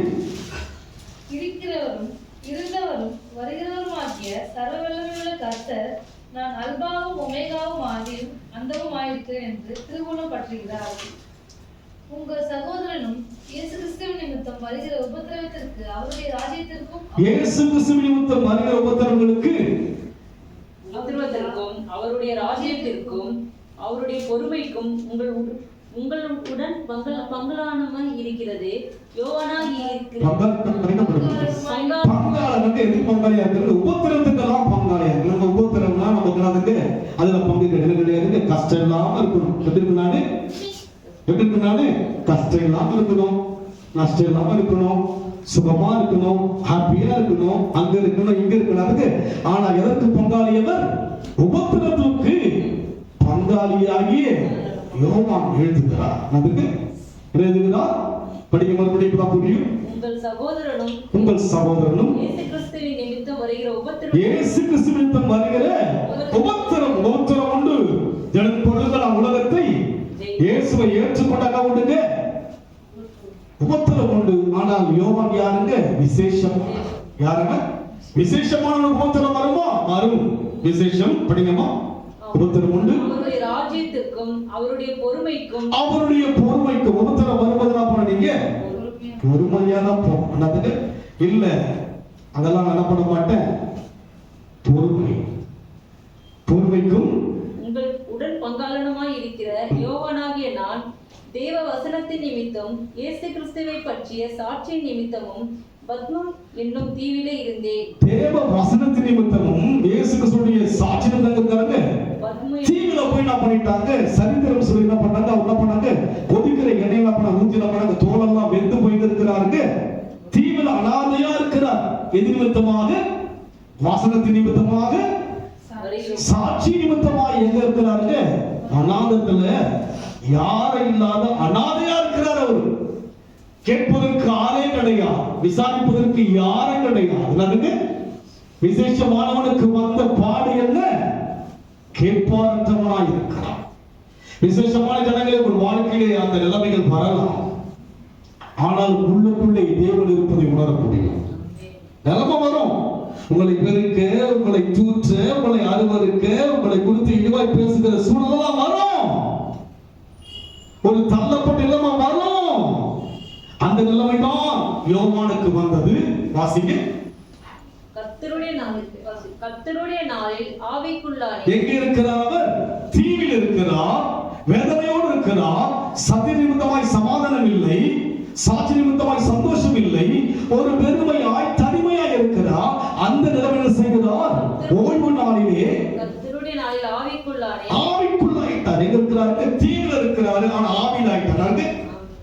இருக்கிறவரும் இருந்தவரும் வருகிறவருமாகிய சர்வவல்லமையுள்ள கர்த்தர், நான் அல்பாவும் ஒமேகாவும் ஆதியும் அந்தமும் ஆயிருக்கிறேன் என்று திருவுளம் பற்றுகிறார். உங்கள் சகோதரனும் இயேசு கிறிஸ்துவின் நிமித்தம் வருகிற உபத்திரவத்திற்கு அவருடைய ராஜ்யத்திற்கும் இயேசு கிறிஸ்துவின் நிமித்தம் வருகிற உபத்திரவங்களுக்கு அவருடைய ராஜ்யத்திற்கும் அவருடைய பொறுமைக்கும் உங்களுடன் பங்களானமாய் இருக்கிறது. யோவானாகிய பங்காளனுக்கு எது பங்காளியா இருக்கிறது? உபத்திரத்துக்கெல்லாம் பங்காளியா இருக்கு. நம்ம உபத்திரம்னா நமக்கு அதுக்கு அதுல பங்கு கிடையாது. கஷ்டம் இல்லாம இருக்கணும். எப்படி இருக்கணும்? கஷ்டம் இல்லாம இருக்கணும், நஷ்டம் இல்லாம இருக்கணும், சுகமா இருக்கணும், ஹாப்பியா இருக்கணும், அங்க இருக்கணும், இங்க இருக்கணும். அதுக்கு ஆனா எதற்கு பங்காளியவர்? உபத்திரத்துக்கு பங்காளியாகிய யோவான் எழுதுகிறார். அதுக்கு எழுதுகிறார். படிக்க மறுபடியும் புரியும். உங்கள் சகோதரனும் இயேசு கிறிஸ்துவின் நிமித்தம் வருகிற உபத்திரம் உண்டு. ஜனன் பொருள்கள் உலகத்தை இயேசுவை ஏற்றுக்கொண்டாங்க உண்டுங்க, உபத்திரம் உண்டு. ஆனால் யோவான் யாருங்க? விசேஷம். யாருங்க? விசேஷமான உபத்திரம் வருமா? வரும். விசேஷம். படிங்கம்மா. உபத்திரம் உண்டு. அவருடைய ராஜ்யத்திற்கும் அவருடைய பொறுமைக்கும் உபத்திரம் வருவதா போன நீங்க பொறுமையா தான் போனதுக்கு இல்ல, அதெல்லாம் நான் பண்ண மாட்டேன். பொறுமைக்கும் உங்கள் உடன் பங்காளனுமாய் இருக்கிற யோவானாகிய நான் தேவ வசனத்தின் நிமித்தம் இயேசு கிறிஸ்துவை பற்றிய சாட்சியின் நிமித்தமும் பத்மம் என்னும் தீவிலே இருந்தேன். தேவ வசனத்தின் நிமித்தமும் இயேசு கிறிஸ்துவுடைய சாட்சி நிமித்தம்ங்கறாங்க தீவில போய் என்ன பண்ணிட்டாங்க? சரித்திரம் சொல்லி என்ன பண்ணாங்க? என்ன பண்ணாங்க? கொதிக்கிற எண்ணெயில பண்ண ஊத்தில பண்ணாங்க, தோலெல்லாம் வெந்து போய் இருக்கிறாங்க. தீவில அனாதையா இருக்கிறார். எது நிமித்தமாக? வசனத்தின் நிமித்தமாக, சாட்சி நிமித்தமாக எங்க இருக்கிறாங்க? அனாதத்துல யாரும் இல்லாத அனாதையா இருக்கிறார். அவரு கேட்பதற்கு ஆளே கிடையாது, விசாரிப்பதற்கு யாரும் கிடையாது. விசேஷமானவனுக்கு வந்த பாடு என்ன? கேட்பாரற்றவனாய் இருக்கிறான். விசேஷமான ஜனங்களே ஒரு வாழ்க்கையிலே அந்த நிலைமைகள் வரலாம். ஆனால் உள்ளுக்குள்ளே தேவன் இருப்பதை உணர முடியும். நிலைமை வரும். உங்களை பெருக்க, உங்களை தூற்ற, உங்களை அருவருக்க, உங்களை குறித்து இழிவாய் பேசுகிற சூழ்நிலை வரும். ஒரு தள்ளப்பட்ட நிலைமை வரும். அந்த நிலைமைதான் யோவானுக்கு வந்தது. வாசிங்க. கர்த்தருடைய நாளில் ஆவிக்குள்ளானே. எங்க இருக்கிறார்? அவர் தீவில் இருக்கிறார், வேதனையோடு இருக்கிறார். சத்திய நிமித்தமாய் சமாதானம் இல்லை, சாட்சி நிமித்தமாய் சந்தோஷம் இல்லை, ஒரு பெருமையாய் தனிமையாய் இருக்கிறார். அந்த நிலைமையில் செய்கிறார். ஓய்வு நாளிலே கர்த்தருடைய நாளில் ஆவிக்குள்ளானே. ஆவிக்குள்ளாயிட்டார். எங்க இருக்கிறாரு? தீவில் இருக்கிறாரு, ஆனா ஆவியில் ஆயிட்டார்.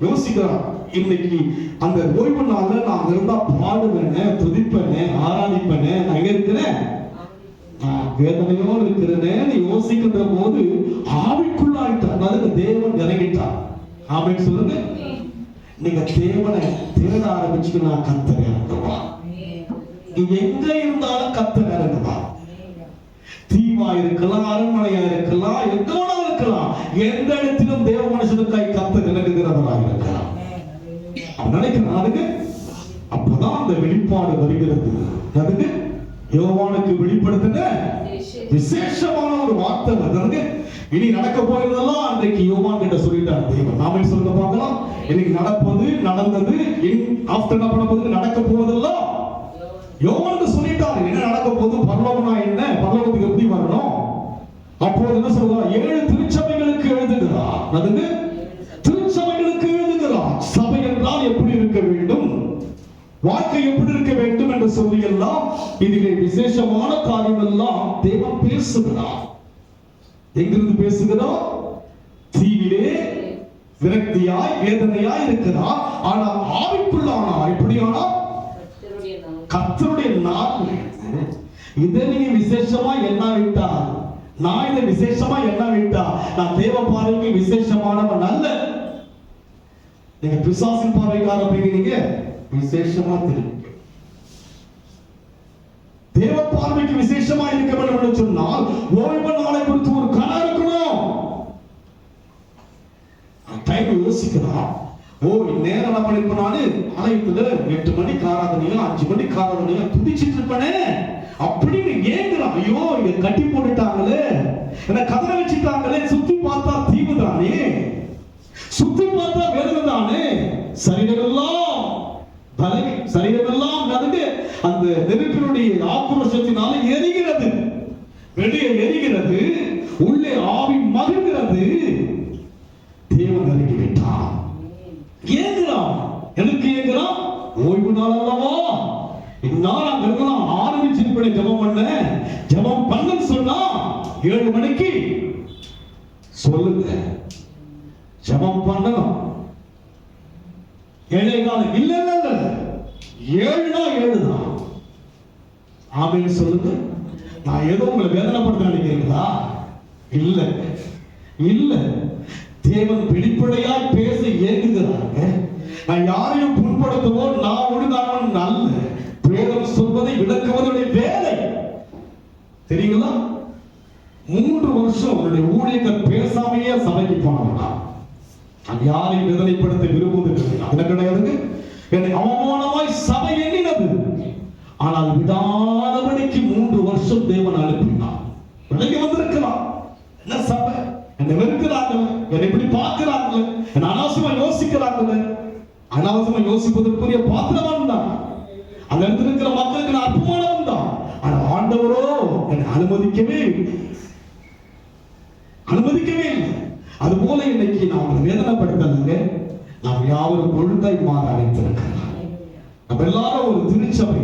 யோசிக்கிறார். இன்னைக்கு அந்த ஓய்வு நாள்ல நான் இருந்தா பாடுவேனே, துதிப்பேனே, ஆராதிப்பேனே, நான் எங்க இருக்கிறேன்? வேதனையோடு இருக்கிறேன்னு யோசிக்கின்ற போது ஆவிக்குள்ளாயிட்டார். அதுக்கு தேவன் இறங்கிட்டார். ஆமென் சொல்லுங்க. நீங்க தேவனை தேட ஆரம்பிச்சுன்னா கர்த்தர் இறங்குவா. நீங்க எங்க இருந்தாலும் கர்த்தர் இறங்குவா. தீவா இருக்கலாம், அரண்மனையா இருக்கலாம், எங்க இருக்கலாம், எந்த இடத்திலும் தேவ மனுஷனுக்காய் கர்த்தர் இறங்குகிறவராக இருக்கிறார். நினைக்கிறேன். அதுக்கு அப்பதான் அந்த வெளிப்பாடு வருகிறது. அதுக்கு யோவானுக்கு வெளிப்படுத்தின விசேஷமான ஒரு வார்த்தை வருது. இனி நடக்க போறதெல்லாம் அன்றைக்கு யோவான் கிட்ட சொல்லிட்டார் தேவன். நாமே சொல்ல பார்க்கலாம். இன்னைக்கு நடப்பது, நடந்தது, ஆஃப்டர் என்ன பண்ண போகுது, நடக்க போவதெல்லாம் யோவான் சொல்லிட்டாரு. என்ன நடக்க போகுது, பரலோகம்னா என்ன, பரலோகத்துக்கு எப்படி வரணும். அப்போது என்ன சொல்றார்? 7 திருச்சபைகளுக்கு எழுதுகிறார். அதுக்கு திருச்சபைகளுக்கு எழுதுகிறார். சபை என்றால் எப்படி இருக்க வேண்டும், வாழ்க்கை எப்படி இருக்க வேண்டும் என்று சொல்லி எல்லாம் இதிலே விசேஷமான காரியம் எல்லாம் தேவன் பேசுகிறார். எங்கிருந்து பேசுகிறார்? தீவிலே விரக்தியாய் வேதனையாய் இருக்கிறார். ஆனால் ஆவிக்குள்ளானார். எப்படியானா? கர்த்தருடைய நாள். இதை நீங்க விசேஷமா என்ன விட்டா, நான் இதை விசேஷமா என்ன விட்டா, நான் தேவ பார்வைக்கு விசேஷமானவன் அல்ல. நீங்க பிசாசின் பார்வைக்கார அப்படிங்கிறீங்க, விசேஷமா தெரியும். தேவ பார்வைக்கு விசேஷமா இருக்க வேண்டும் என்று சொன்னால் ஓய்வு நாளை குறித்து ஒரு கணம் இருக்கணும். டைம் யோசிக்கிறான். ஓ நேரம் என்ன பண்ணிருப்பேன் நானு, ஆலயத்துல 8 மணிக்கு ஆராதனையும் 5 மணிக்கு ஆராதனையும் துதிச்சிட்டு இருப்பேனே அப்படின்னு ஏங்குறான். ஐயோ இங்க கட்டி போட்டுட்டாங்களே, என்ன கதற வச்சுட்டாங்களே, சுத்தி பார்த்தா தீவு தானே, சுத்தி பார்த்தா வேதனை தானே. சரீரமெல்லாம் நடுங்க அந்த நெருப்பினுடைய ஆக்ரோஷத்தினால எரிகிறது, வெளியே எரிகிறது, உள்ளே ஆவி மகிழ்கிறது. தேவன் இறங்கிவிட்டான். ஏங்குறான். எதுக்கு ஏங்குறான்? ஓய்வு நாள் அல்லவா, இந்நாள் அங்க இருக்கலாம் ஆரம்பிச்சிருப்பேன் ஜெபம் பண்ண. ஜெபம் பண்ணன்னு சொன்னா 7 மணிக்கு சொல்லுங்க, ஜெபம் பண்ணணும். 7:15 இல்ல 7 தான். ஆமென் சொல்லுங்க. நான் ஏதோ உங்களை வேதனைப்படுத்த நினைக்கிறீங்களா? இல்ல இல்ல, தேவன் வெளிப்படையாய் பேச ஏங்குகிறாங்க. நான் யாரையும் புண்படுத்தவோ நான் ஒழுங்கானவன் அல்ல. வேதம் சொல்வதை விளக்குவதுடைய வேலை தெரியுங்களா? 3 வருஷம் அவருடைய ஊழியர்கள் பேசாமையே சபைக்கு போனவனா. நான் யாரையும் வேதனைப்படுத்த விரும்புவதில்லை, அது கிடையாதுங்க. என்னை அவமானமாய் சபை எண்ணினது. ஆனால் விடாதபடிக்கு 3 வருஷம் தேவன் அனுப்பினார். விலகி வந்திருக்கலாம். என்ன சபை என்னை வெறுக்கிறார்கள், என்னை இப்படி பார்க்கிறார்கள், என்னை அனாவசியமா யோசிக்கிறார்கள். அனாவசியமா யோசிப்பதற்குரிய பாத்திரவான் தான். அந்த இடத்துல இருக்கிற மக்களுக்கு நான் அற்பமானவன் தான். ஆனால் ஆண்டவரோ என்னை அனுமதிக்கவே இல்லை. அதுபோல இன்னைக்கு நான் உங்களை வேதனைப்படுத்தலைங்க. நாம் யாவரும் ஒழுங்காய் மாற அழைத்திருக்கிறோம். நம்ம எல்லாரும் ஒரு திருச்சபை,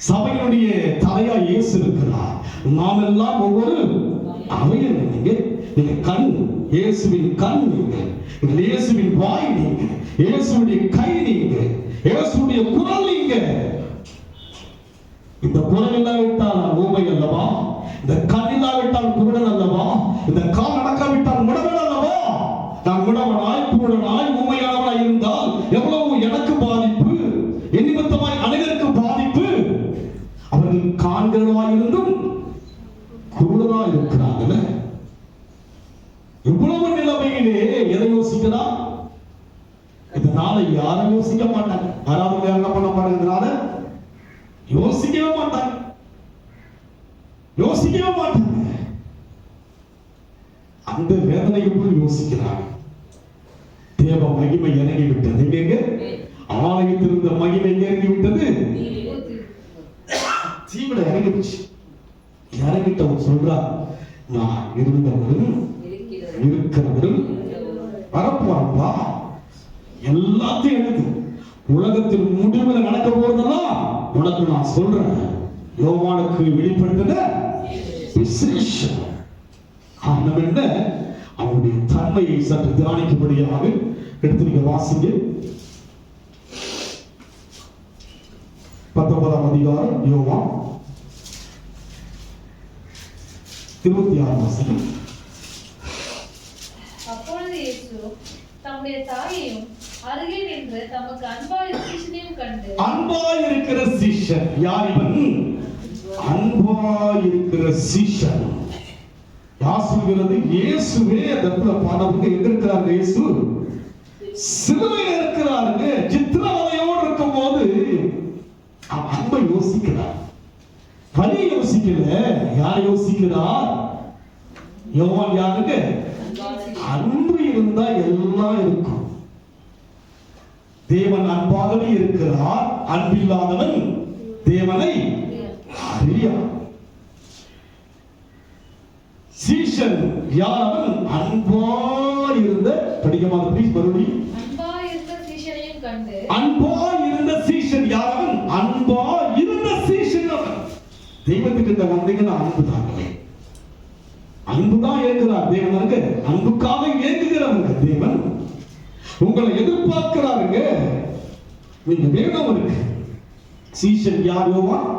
சபையினுடைய தலையா இயேசு இருக்கிறார். நாம் எல்லாம் ஒவ்வொரு அவையில் நீங்க கண், இயேசுவின் கண் நீங்க, இயேசுவின் வாய் நீங்க, இயேசுடைய கை நீங்க, இயேசுடைய குரல் நீங்க. இந்த குரல் இல்லாவிட்டால் நான் ஊமை அல்லவா? இந்த கண் இல்லாவிட்டால் குருடன் அல்லவா? இந்த கால் நடக்காவிட்டால் முடவன் அல்லவா? நான் முடவனாய் குருடனாய் ஊமையானவனாய் இருந்தால் எவ்வளவு எனக்கு பாதிப்பு, என் நிமித்தமாய் அனைவருக்கு பாதிப்பு. அவர்கள் காண்கிறவனாய் இருந்தும் குருடனாய் இருக்கிறார்கள். இவ்வளவு நிலைமையிலே எதை யோசிக்கிறான்? இதனால யாரும் யோசிக்க மாட்டாங்க. யாராவது என்ன பண்ண மாட்டாங்க? இதனால யோசிக்கவே மாட்டாங்க. அந்த வேதனைக்குள் யோசிக்கிறாங்க. தேவ மகிமை இறங்கி விட்டது. எங்க ஆலயத்தில் இருந்த மகிமை இறங்கி விட்டது, தீவிர இறங்கிடுச்சு. இறங்கிட்டவன் சொல்றான், நான் இருந்தவரும் இருக்கிறவரும் வரப்போறப்பா எல்லாத்தையும் எடுத்து உலகத்தின் முடிவில் நடக்க போறதெல்லாம் உனக்கு நான் சொல்றேன். யோவானுக்கு வெளிப்படுத்தின விசேஷம் காரணம் என்ன? அவனுடைய தன்மையை சற்று தியானிக்கும்படியாக எடுத்து நீங்க வாசிங்க. 19ஆம் அதிகாரம் யோவான் 26 வசனம். அப்பொழுது இயேசு தம்முடைய தாயையும் அருகே நின்று தமக்கு அன்பாய் சீஷனையும் கண்டு, அன்பாய் இருக்கிற சீஷன் யார்? இவன் அன்பாய் இருக்கிற சீஷன். யார் சொல்கிறது? இயேசுவே. அந்த பாடவங்க எங்க இருக்கிறாங்க? இயேசு சிலுவையில் இருக்கிறாருங்க. சித்திரவதையோடு இருக்கும் போது அன்பை யோசிக்கிறார், வலி யோசிக்கல. யார் யோசிக்கிறார்? யோவான் யாருங்க? அன்பு இருந்தா எல்லாம் இருக்கும். தேவன் அன்பாகவே இருக்கிறார். அன்பில்லாதவன் தேவனை அறியான். சீஷன் யார்? அவன் அன்பாய் இருந்த, படிக்கமாக ப்ளீஸ் மறுபடியும். அன்பாய் இருந்த சீஷனையும் கண்டு. அன்பாய் இருந்த சீஷன் யார்? அவன் அன்பாய் இருந்த சீஷன். அவன் தெய்வத்துக்கிட்ட வந்தீங்கன்னா அன்பு தாங்க, அன்புதான் ஏங்குகிறார் தேவனுக்கு. அன்புக்காக ஏங்குகிறவங்க தேவன் உங்களை எதிர்பார்க்கிறாருங்க. நீங்க வேணும் இருக்கு. சீஷன் யார்? யோவான்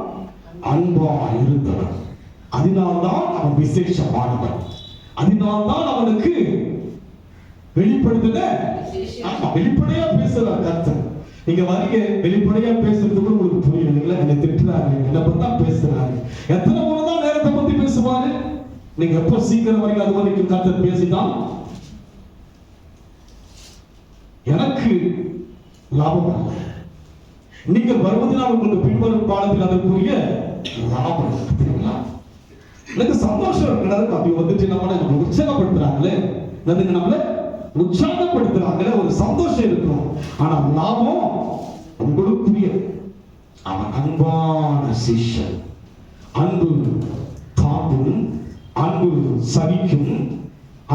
அன்பா இருந்தவன். அதனால்தான் அவன் விசேஷமானவன். அதனால்தான் அவனுக்கு வெளிப்படுத்தின வெளிப்படையா பேசுறார் கர்த்தர். நீங்க வரீங்க, வெளிப்படையா பேசுறது கூட உங்களுக்கு புரியல. என்ன திட்டுறாரு, என்ன பத்தா பேசுறாரு. எத்தனை முறை தான் நேரத்தை பத்தி பேசுவாரு? நீங்க எப்போ சீக்கிரம் வரீங்க அது வரைக்கும் கர்த்தர் பேசிதான் எனக்கு லாபம் அல்ல. நீங்கள் வருவதனால் உங்களுக்கு பின்வரும் பாடத்தில் அதற்குரிய லாபம் இருக்குங்களா? எனக்கு சந்தோஷம் இருக்கிறது. அப்படி வந்துட்டு நம்மளை உற்சாகப்படுத்துறாங்களே, நம்மள உற்சாகப்படுத்துறாங்க, ஒரு சந்தோஷம் இருக்கும். ஆனா லாபம் உங்களுக்குரிய. அவன் அன்பான சிஷ்யன், அன்பு தாங்கும், அன்பு சகிக்கும்,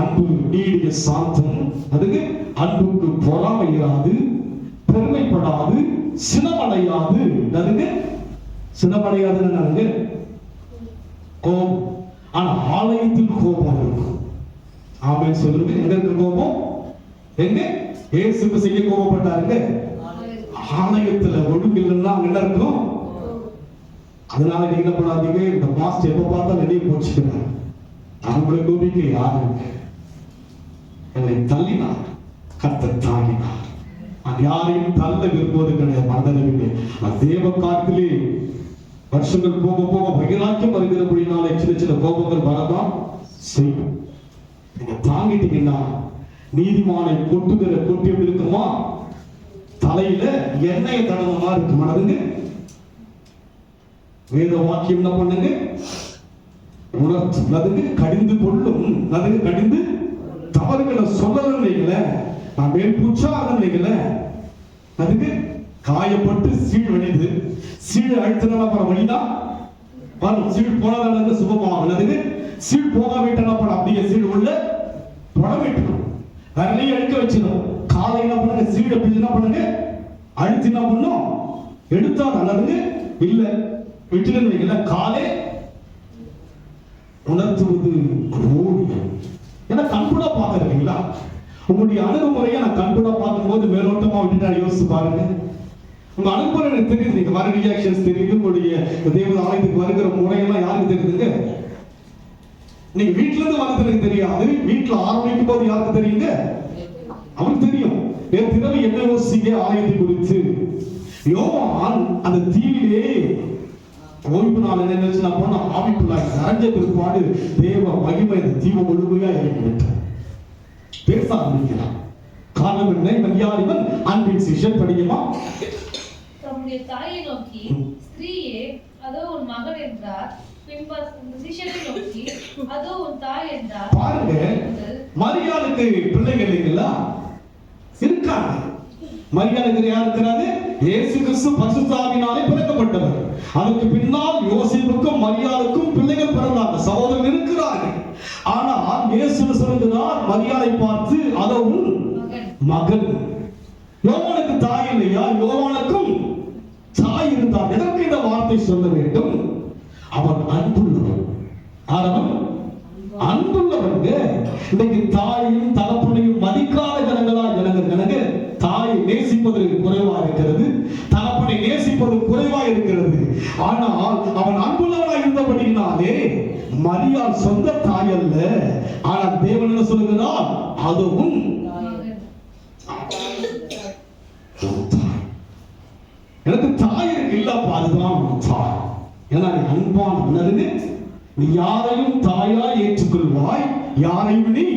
அன்பு நீடிய சாந்தம், அதுக்கு அன்புக்கு பொறாமை இராது, பெருமைப்படாது, சினமடையாது. அதுக்கு சினமடையாதுன்னு கோபம். ஆனா ஆலயத்தில் கோபம் இருக்கும். ஆமென் சொல்லுங்க. எங்க இருக்கு கோபம்? எங்க? இயேசுக்கு செய்ய கோபப்பட்டாருங்க ஆலயத்துல. ஒழுங்கு இல்லைன்னா அங்க என்ன இருக்கும்? அதனால நீங்க என்ன பண்ணாதீங்க, இந்த மாஸ்டர் எப்ப பார்த்தாலும் வெளியே போச்சுக்கிறார். அவங்களை கோபிக்க யாரு? என்னை தள்ளினார், கர்த்தர் தாங்கினார். யாரையும் தள்ள விரும்புவது கிடையாது. மனதளவிலே தேவ காலத்திலே வருஷங்கள் போக போக வைராக்கியம் வருகிறபடினாலே சின்ன சின்ன கோபங்கள் வரதான் செய்யும். நீங்க தாங்கிட்டீங்கன்னா நீதிமானை கொட்டுகிற கொட்டி எப்படி இருக்குமா? தலையில எண்ணெய் தடவமா இருக்கு. மனதுங்க வேத வாக்கியம் என்ன பண்ணுங்க? உணர்ச்சி அதுக்கு கடிந்து கொள்ளும். அதுக்கு கடிந்து தவறுகளை சொல்லணும் இல்லைங்கள, நான் மேல் பூச்சாக இல்லைங்கள, அதுக்கு காயப்பட்டு சீழ் வழிது. சீழ் அழுத்தினா வழிதான் பாருங்க. சீழ் போனதால சுகமாகும். அதுக்கு சீழ் போகாவிட்டா படம் அப்படியே சீழ் உள்ள படம் விட்டுரும். வேறலையும் அழுக்க வச்சிடும். காலை என்ன பண்ணுங்க? சீழ் எப்படி என்ன பண்ணுங்க? அழுத்தி என்ன பண்ணும்? எடுத்தா நல்லதுங்க. இல்ல விட்டுன்னு வைக்கல, காலே உணர்த்துவது ஓடியம். ஏன்னா கண்கூடா பார்க்கறீங்களா? உங்களுடைய அணுகுமுறையை நான் கண்கூடா பார்க்கும்போது மேலோட்டமா விட்டுட்டு யோசிச்சு பாருங்க. உங்க அனுபவம் எனக்கு தெரியுது. நீங்க வர ரியாக்ஷன்ஸ் தெரியுது. உங்களுடைய தேவ ஆலயத்துக்கு வருகிற முறையெல்லாம் யாருக்கு தெரியுதுங்க? நீங்க வீட்டுல இருந்து வந்தது எனக்கு தெரியாது. வீட்டுல ஆரம்பிக்கும் போது யாருக்கு தெரியுங்க? அவருக்கு தெரியும். திரவி என்ன யோசிங்க ஆலயத்தை குறித்து? யோவான் அந்த தீவிலே ஓய்வு நாள் என்ன நினைச்சு போனா ஆவிக்குள்ளாய் நிறைஞ்ச பிற்பாடு தேவ மகிமை அந்த தீவ முழுமையா இறங்கிவிட்டார். பேச ஆரம்பிக்கிறார். காரணம் என்ன? இவன் யார்? இவன் அன்பின் சிஷ்யன். படிக்குமா? தம்முடைய தாயை நோக்கி, ஸ்திரீயே அதோ உன் மகன் என்றார். பின்பு சிஷ்யனை நோக்கி, அதோ உன் தாய் என்றார். பாருங்க, மரியாளுக்கு பிள்ளைகள் இல்லைங்களா? இருக்காங்க. மரியாளுக்கு யார் இருக்கிறாரு? இயேசு கிறிஸ்து பரிசுத்த ஆவியினாலே பிறக்கப்பட்டவர். அதுக்கு பின்னால் யோசேப்புக்கும் மரியாளுக்கும் பிள்ளைகள் பிறந்தாங்க, சகோதரர்கள் இருக்கிறார்கள். ஆனால் இயேசு சொல்கிறார் மரியாளை பார்த்து, அதோ உன் மகன். யோவானுக்கு தாய் இல்லையா? யோவானுக்கும் தாய் இருந்தார். எதற்கு இந்த வார்த்தை சொல்ல வேண்டும்? அவன் அன்புள்ளவன். அவன் அன்புள்ளவங்க. இன்னைக்கு தாயையும் தகப்பனையும் மதிக்காத ஜனங்க தாயை நேசிப்பது குறைவா இருக்கிறது, தகப்பனை நேசிப்பது குறைவா இருக்கிறது. ஆனால் அவன் அன்புள்ளவனாய் இருந்தபடியினாலே மரியாள் சொந்த தாய் அல்ல. ஆனால் தேவன் என்ன சொல்லுகிறார்? அதுவும் எனக்கு தாய் இருக்கு இல்லப்பா, அதுதான் தாய். ஏன்னா நீ அன்பான உணர்வு. நீ யாரையும் தாயா ஏற்றுக்கொள்வாய், யாரையும் நீ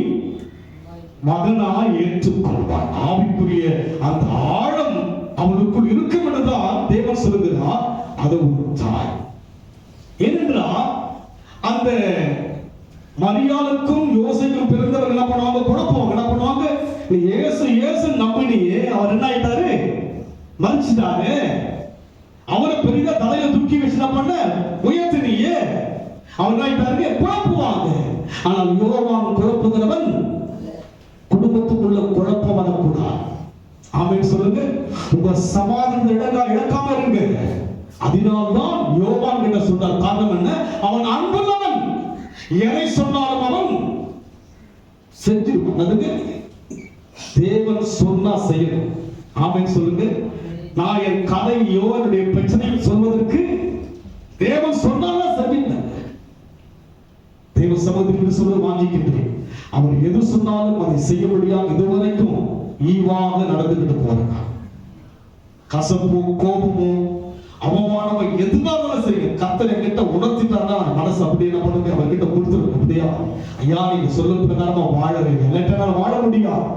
மகனாய் ஏற்றுக்கொள்வாய். ஆவிக்குரிய அந்த ஆழம் அவனுக்குள் இருக்கும் என்றுதான் தேவன் சொல்லுகிறார், அது ஒரு தாய். ஏனென்றால் அந்த மரியாளுக்கும் யோசேப்புக்கும் பிறந்தவர் என்ன பண்ணுவாங்க? குழப்பம். என்ன பண்ணுவாங்க? நீ இயேசு நம்பினியே, அவர் என்ன ஆயிட்டாரு? மறிச்சிட்டாரு. அவரை பெரிய தலையில தூக்கி வச்சு பண்ண உயர்த்தினியே, அவர் ஆயிட்டாரு. குழப்புவாங்க. ஆனால் யோவான் குழப்புகிறவன். குடும்பத்துக்குள்ள குழப்பம் வரக்கூடாது. ஆமென் சொல்லுங்க. உங்க சமாதான இழக்காம இருங்க. அதனால்தான் யோவான் என்ன சொல்றார்? காரணம் என்ன? அவன் அன்புள்ளவன். எதை சொன்னாலும் அவன் செஞ்சிருப்பான். தேவன் சொன்னா செய்யணும். ஆமென் சொல்லுங்க. நான் என் கதையோ என்னுடைய பிரச்சனையை சொல்வதற்கு தேவன் சொன்னாலும் செஞ்சிட்டேன். தேவ சமூகத்தில் சொல்ல வாங்கிக்கின்றேன். அவர் எது சொன்னாலும் அதை செய்ய முடியாது. இதுவரைக்கும் ஈவாக நடந்துகிட்டு போறாங்க. கசப்போ கோபமோ அவமானமோ எதுனாலும் சரி, கர்த்தர் என்கிட்ட உணர்த்திட்டாருன்னா மனசு அப்படியே என்ன பண்ணுங்க, அவர்கிட்ட கொடுத்துருக்க முடியாது. ஐயா நீங்க சொல்ல பிரகாரமா வாழறீங்க, இல்லாட்டா வாழ முடியாது.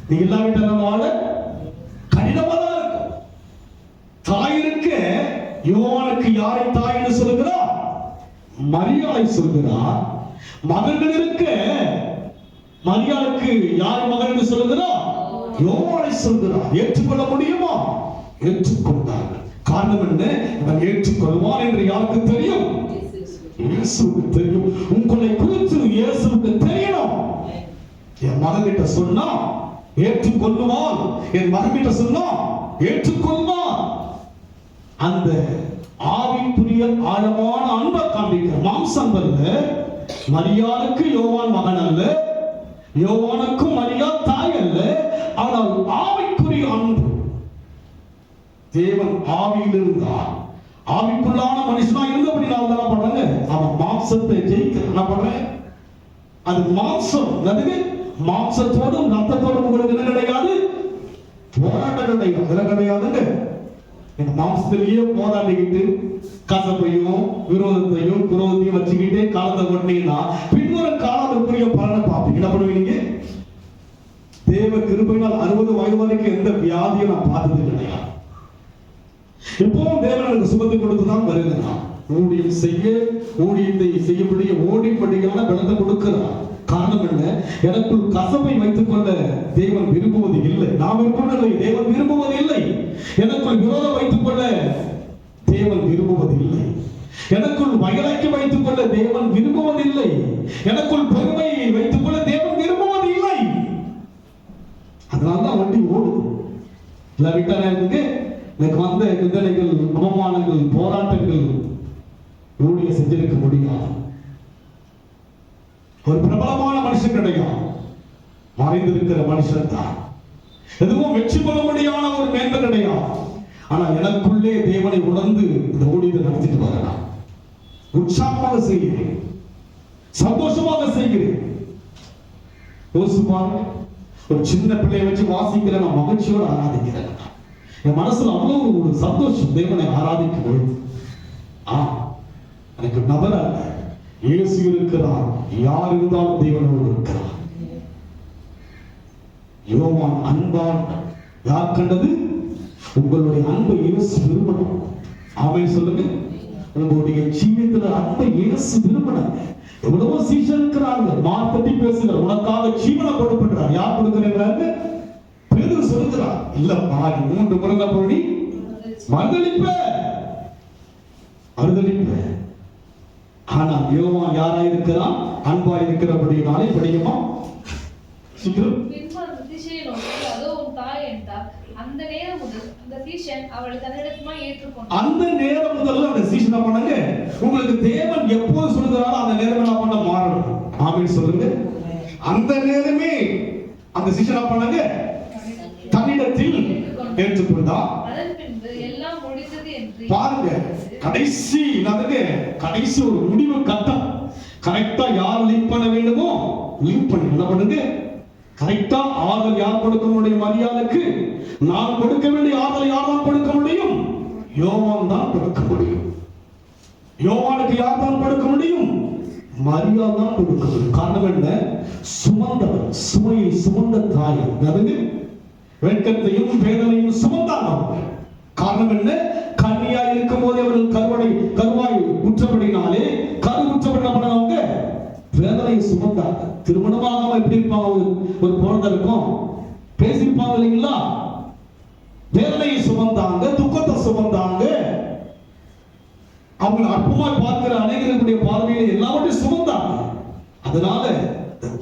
நீங்க இல்லாவிட்டா வாழ கடினமா தான் இருக்கும். தாய் இருக்க யோவானுக்கு யாரை தாய்னு சொல்லுகிறார்? மரியாளை சொல்கிறார். மகன்கள் இருக்க மரியாளுக்கு யார் மகன் என்று சொல்லுகிறார்? யோவானை சொல்கிறார். ஏற்றுக்கொள்ள முடியுமா? ஏற்றுக்கொண்டார்கள். காரணம் என்ன? அவன் ஏற்றுக்கொள்வான் என்று யாருக்கு தெரியும்? இயேசுவுக்கு தெரியும். உங்களை குறித்து இயேசுவுக்கு தெரியணும். என் மகன் கிட்ட சொன்னா ஏற்றுக்கொள்ளுவான், என் மகன் கிட்ட சொன்னா ஏற்றுக்கொள்வான். அந்த ஆவிக்குரிய ஆழமான அன்பை காண்பிக்க மாம்சம் அல்ல. மரியாளுக்கு யோவான் மகன் அல்ல, யோவானுக்கும் மரியா தாய் அல்ல. ஆனால் ஆவிக்குரிய அன்பு. தேவன் ஆவியில் இருந்தார். ஆவிக்குள்ளான மனுஷனா இருந்தபடி நான் என்ன பண்றாங்க? அவன் மாம்சத்தை ஜெயிக்க என்ன பண்றேன்? அது மாம்சம். அதுக்கு மாம்சத்தோடும் ரத்தத்தோடும் உங்களுக்கு என்ன கிடையாது? போராட்டம் கிடையாது. என்ன கிடையாதுங்க? இந்த மாம்சத்திலேயே போராடிக்கிட்டு கசப்பையும் விரோதத்தையும் குரோதத்தையும் வச்சுக்கிட்டே காலத்தை கொண்டீங்கன்னா பின்வரும் காலத்துக்குரிய பலனை பார்ப்பீங்க. என்ன பண்ணுவீங்க? தேவ கிருபையினால் 60 வயது வரைக்கும் எந்த வியாதியும் நான் பார்த்தது கிடையாது. எப்பவும் தேவன் எனக்கு சுகத்தை கொடுத்துதான் வருகிறான். ஊழியத்தை செய்யக்கூடிய ஓடிப்படியான பலத்தை கொடுக்கிறார். காரணம் என்ன? எனக்குள் கசப்பை வைத்துக் கொள்ள தேவன் விரும்புவது இல்லை. நான் விரும்பவில்லை, தேவன் விரும்புவது இல்லை. எனக்குள் விரோதம் வைத்துக் கொள்ள தேவன் விரும்புவது இல்லை. எனக்குள் வயலாக்கி வைத்துக் கொள்ள தேவன் விரும்புவதில்லை. எனக்குள் பெருமையை வைத்துக் கொள்ள தேவன் விரும்புவது இல்லை. அதனால்தான் வண்டி ஓடுது. இல்ல விட்டானே இருக்கு. எனக்கு வந்த நிந்தனைகள், அவமானங்கள், போராட்டங்கள் ஊழிய செஞ்சிருக்க முடியாது. ஒரு பிரபலமான மனுஷன் கிடையாது, மறைந்திருக்கிற மனுஷன் தான். எதுவும் வெற்றி கொள்ள முடியாத ஒரு மேன்மை கிடையாது. ஆனா எனக்குள்ளே தேவனை உணர்ந்து இந்த ஊழியத்தை நடத்திட்டு வரலாம். உற்சாகமாக செய்கிறேன், சந்தோஷமாக செய்கிறேன். யோசிப்பாங்க, ஒரு சின்ன பிள்ளையை வச்சு வாசிக்கிற நான் மகிழ்ச்சியோடு ஆராதிக்கிறேன். என் மனசுல அவ்வளவு ஒரு சந்தோஷம் தேவனை ஆராதிக்கும் பொழுது. எனக்கு நபர் அல்ல, இயேசு இருக்கிறார். யார் இருந்தாலும் தேவனோடு இருக்கிறார். யோவான் அன்பான் யார் கண்டது? உங்களுடைய அன்பை இயேசு விரும்பணும். ஆமென் சொல்லுங்க. உங்களுடைய ஜீவியத்துல அன்பை இயேசு விரும்பணும். எவ்வளவோ சீஷர் இருக்கிறாங்க, மார்த்தட்டி பேசுகிறார், உனக்காக ஜீவனை கொடுக்கிறார். யார் கொடுக்கிறாங்க? பேதுரு சொல்லுகிறார், இல்லப்பா நீ 3 முறை போய் மறுதலிப்ப. ஆனால் யோவான் யாரா இருக்கிறான்? அன்பா இருக்கிறபடினாலே படிக்குமா? சீக்கிரம். அந்த நேரம் முதல் அந்த சீஷன் அவளை தன்னிடமாய் ஏற்றுக்கொண்டான். அந்த நேரம் முதல்ல அந்த சீஷன் என்ன பண்ணாங்க? உங்களுக்கு தேவன் எப்போது சொல்லுகிறாரோ அந்த நேரம் என்ன பண்ண மாறணும். ஆமென் சொல்லுங்க. அந்த நேரமே அந்த சீஷன் என்ன பண்ணாங்க? தன்னிடத்தில் ஏற்றுக்கொண்டார். அதன் பின்பு எல்லாம் முடிந்தது என்று பாருங்க, கடைசி ஒரு முடிவு கட்டம். கரெக்டா யார் லிங்க் பண்ண வேண்டுமோ லிங்க் பண்ணி என்ன பண்ணுங்க? கரெக்டா ஆதல் யார் கொடுக்க முடியும்? மரியாளுக்கு நான் கொடுக்க வேண்டிய ஆதல் யார் தான் கொடுக்க முடியும்? யோவான் தான் கொடுக்க முடியும். யோவானுக்கு யார் தான் கொடுக்க முடியும்? மரியா தான் கொடுக்க முடியும். காரணம் என்ன? சுமந்தவர், சுமையை சுமந்த தாயம். அதுக்கு வெட்கத்தையும் வேதனையும் சுமந்தாங்க. காரணம் என்ன? கன்னியா இருக்கும் போது அவர்கள் கருவாய் உற்றபடினாலே கருவுற்றபடினவங்க வேதனையை சுமந்தாங்க. திருமணமாக எப்படி இருப்பாங்க? ஒரு குழந்தை இருக்கும், பேசியிருப்பாங்க இல்லைங்களா? வேதனையை சுமந்தாங்க, துக்கத்தை சுமந்தாங்க. அவங்க அற்பமாய் பார்க்கிற அநேகருடைய பார்வையில எல்லாவற்றையும் சுமந்தாங்க. அதனால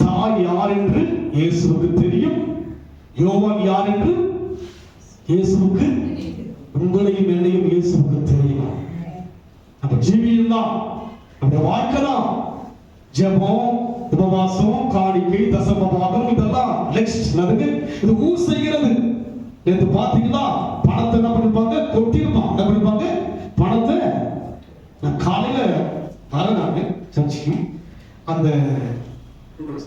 தாய் யார் என்று இயேசுவுக்கு தெரியும். யோவான் யார் என்று இயேசுவுக்கு, உங்களையும் என்னையும் இயேசுவுக்கு தெரியும். அப்ப ஜீவியம் தான், அந்த வாழ்க்கை தான். ஜெபம், உபவாசம், காணிக்கை, தசமபாகம் இதெல்லாம் நெக்ஸ்ட். அதுக்கு இது ஊர் செய்கிறது. நேத்து பாத்தீங்களா? பணத்தை என்ன பண்ணிருப்பாங்க? கொட்டிருப்பாங்க. என்ன பண்ணிருப்பாங்க? பணத்தை நான் காலையில வரேன் சர்ச்சுக்கு. அந்த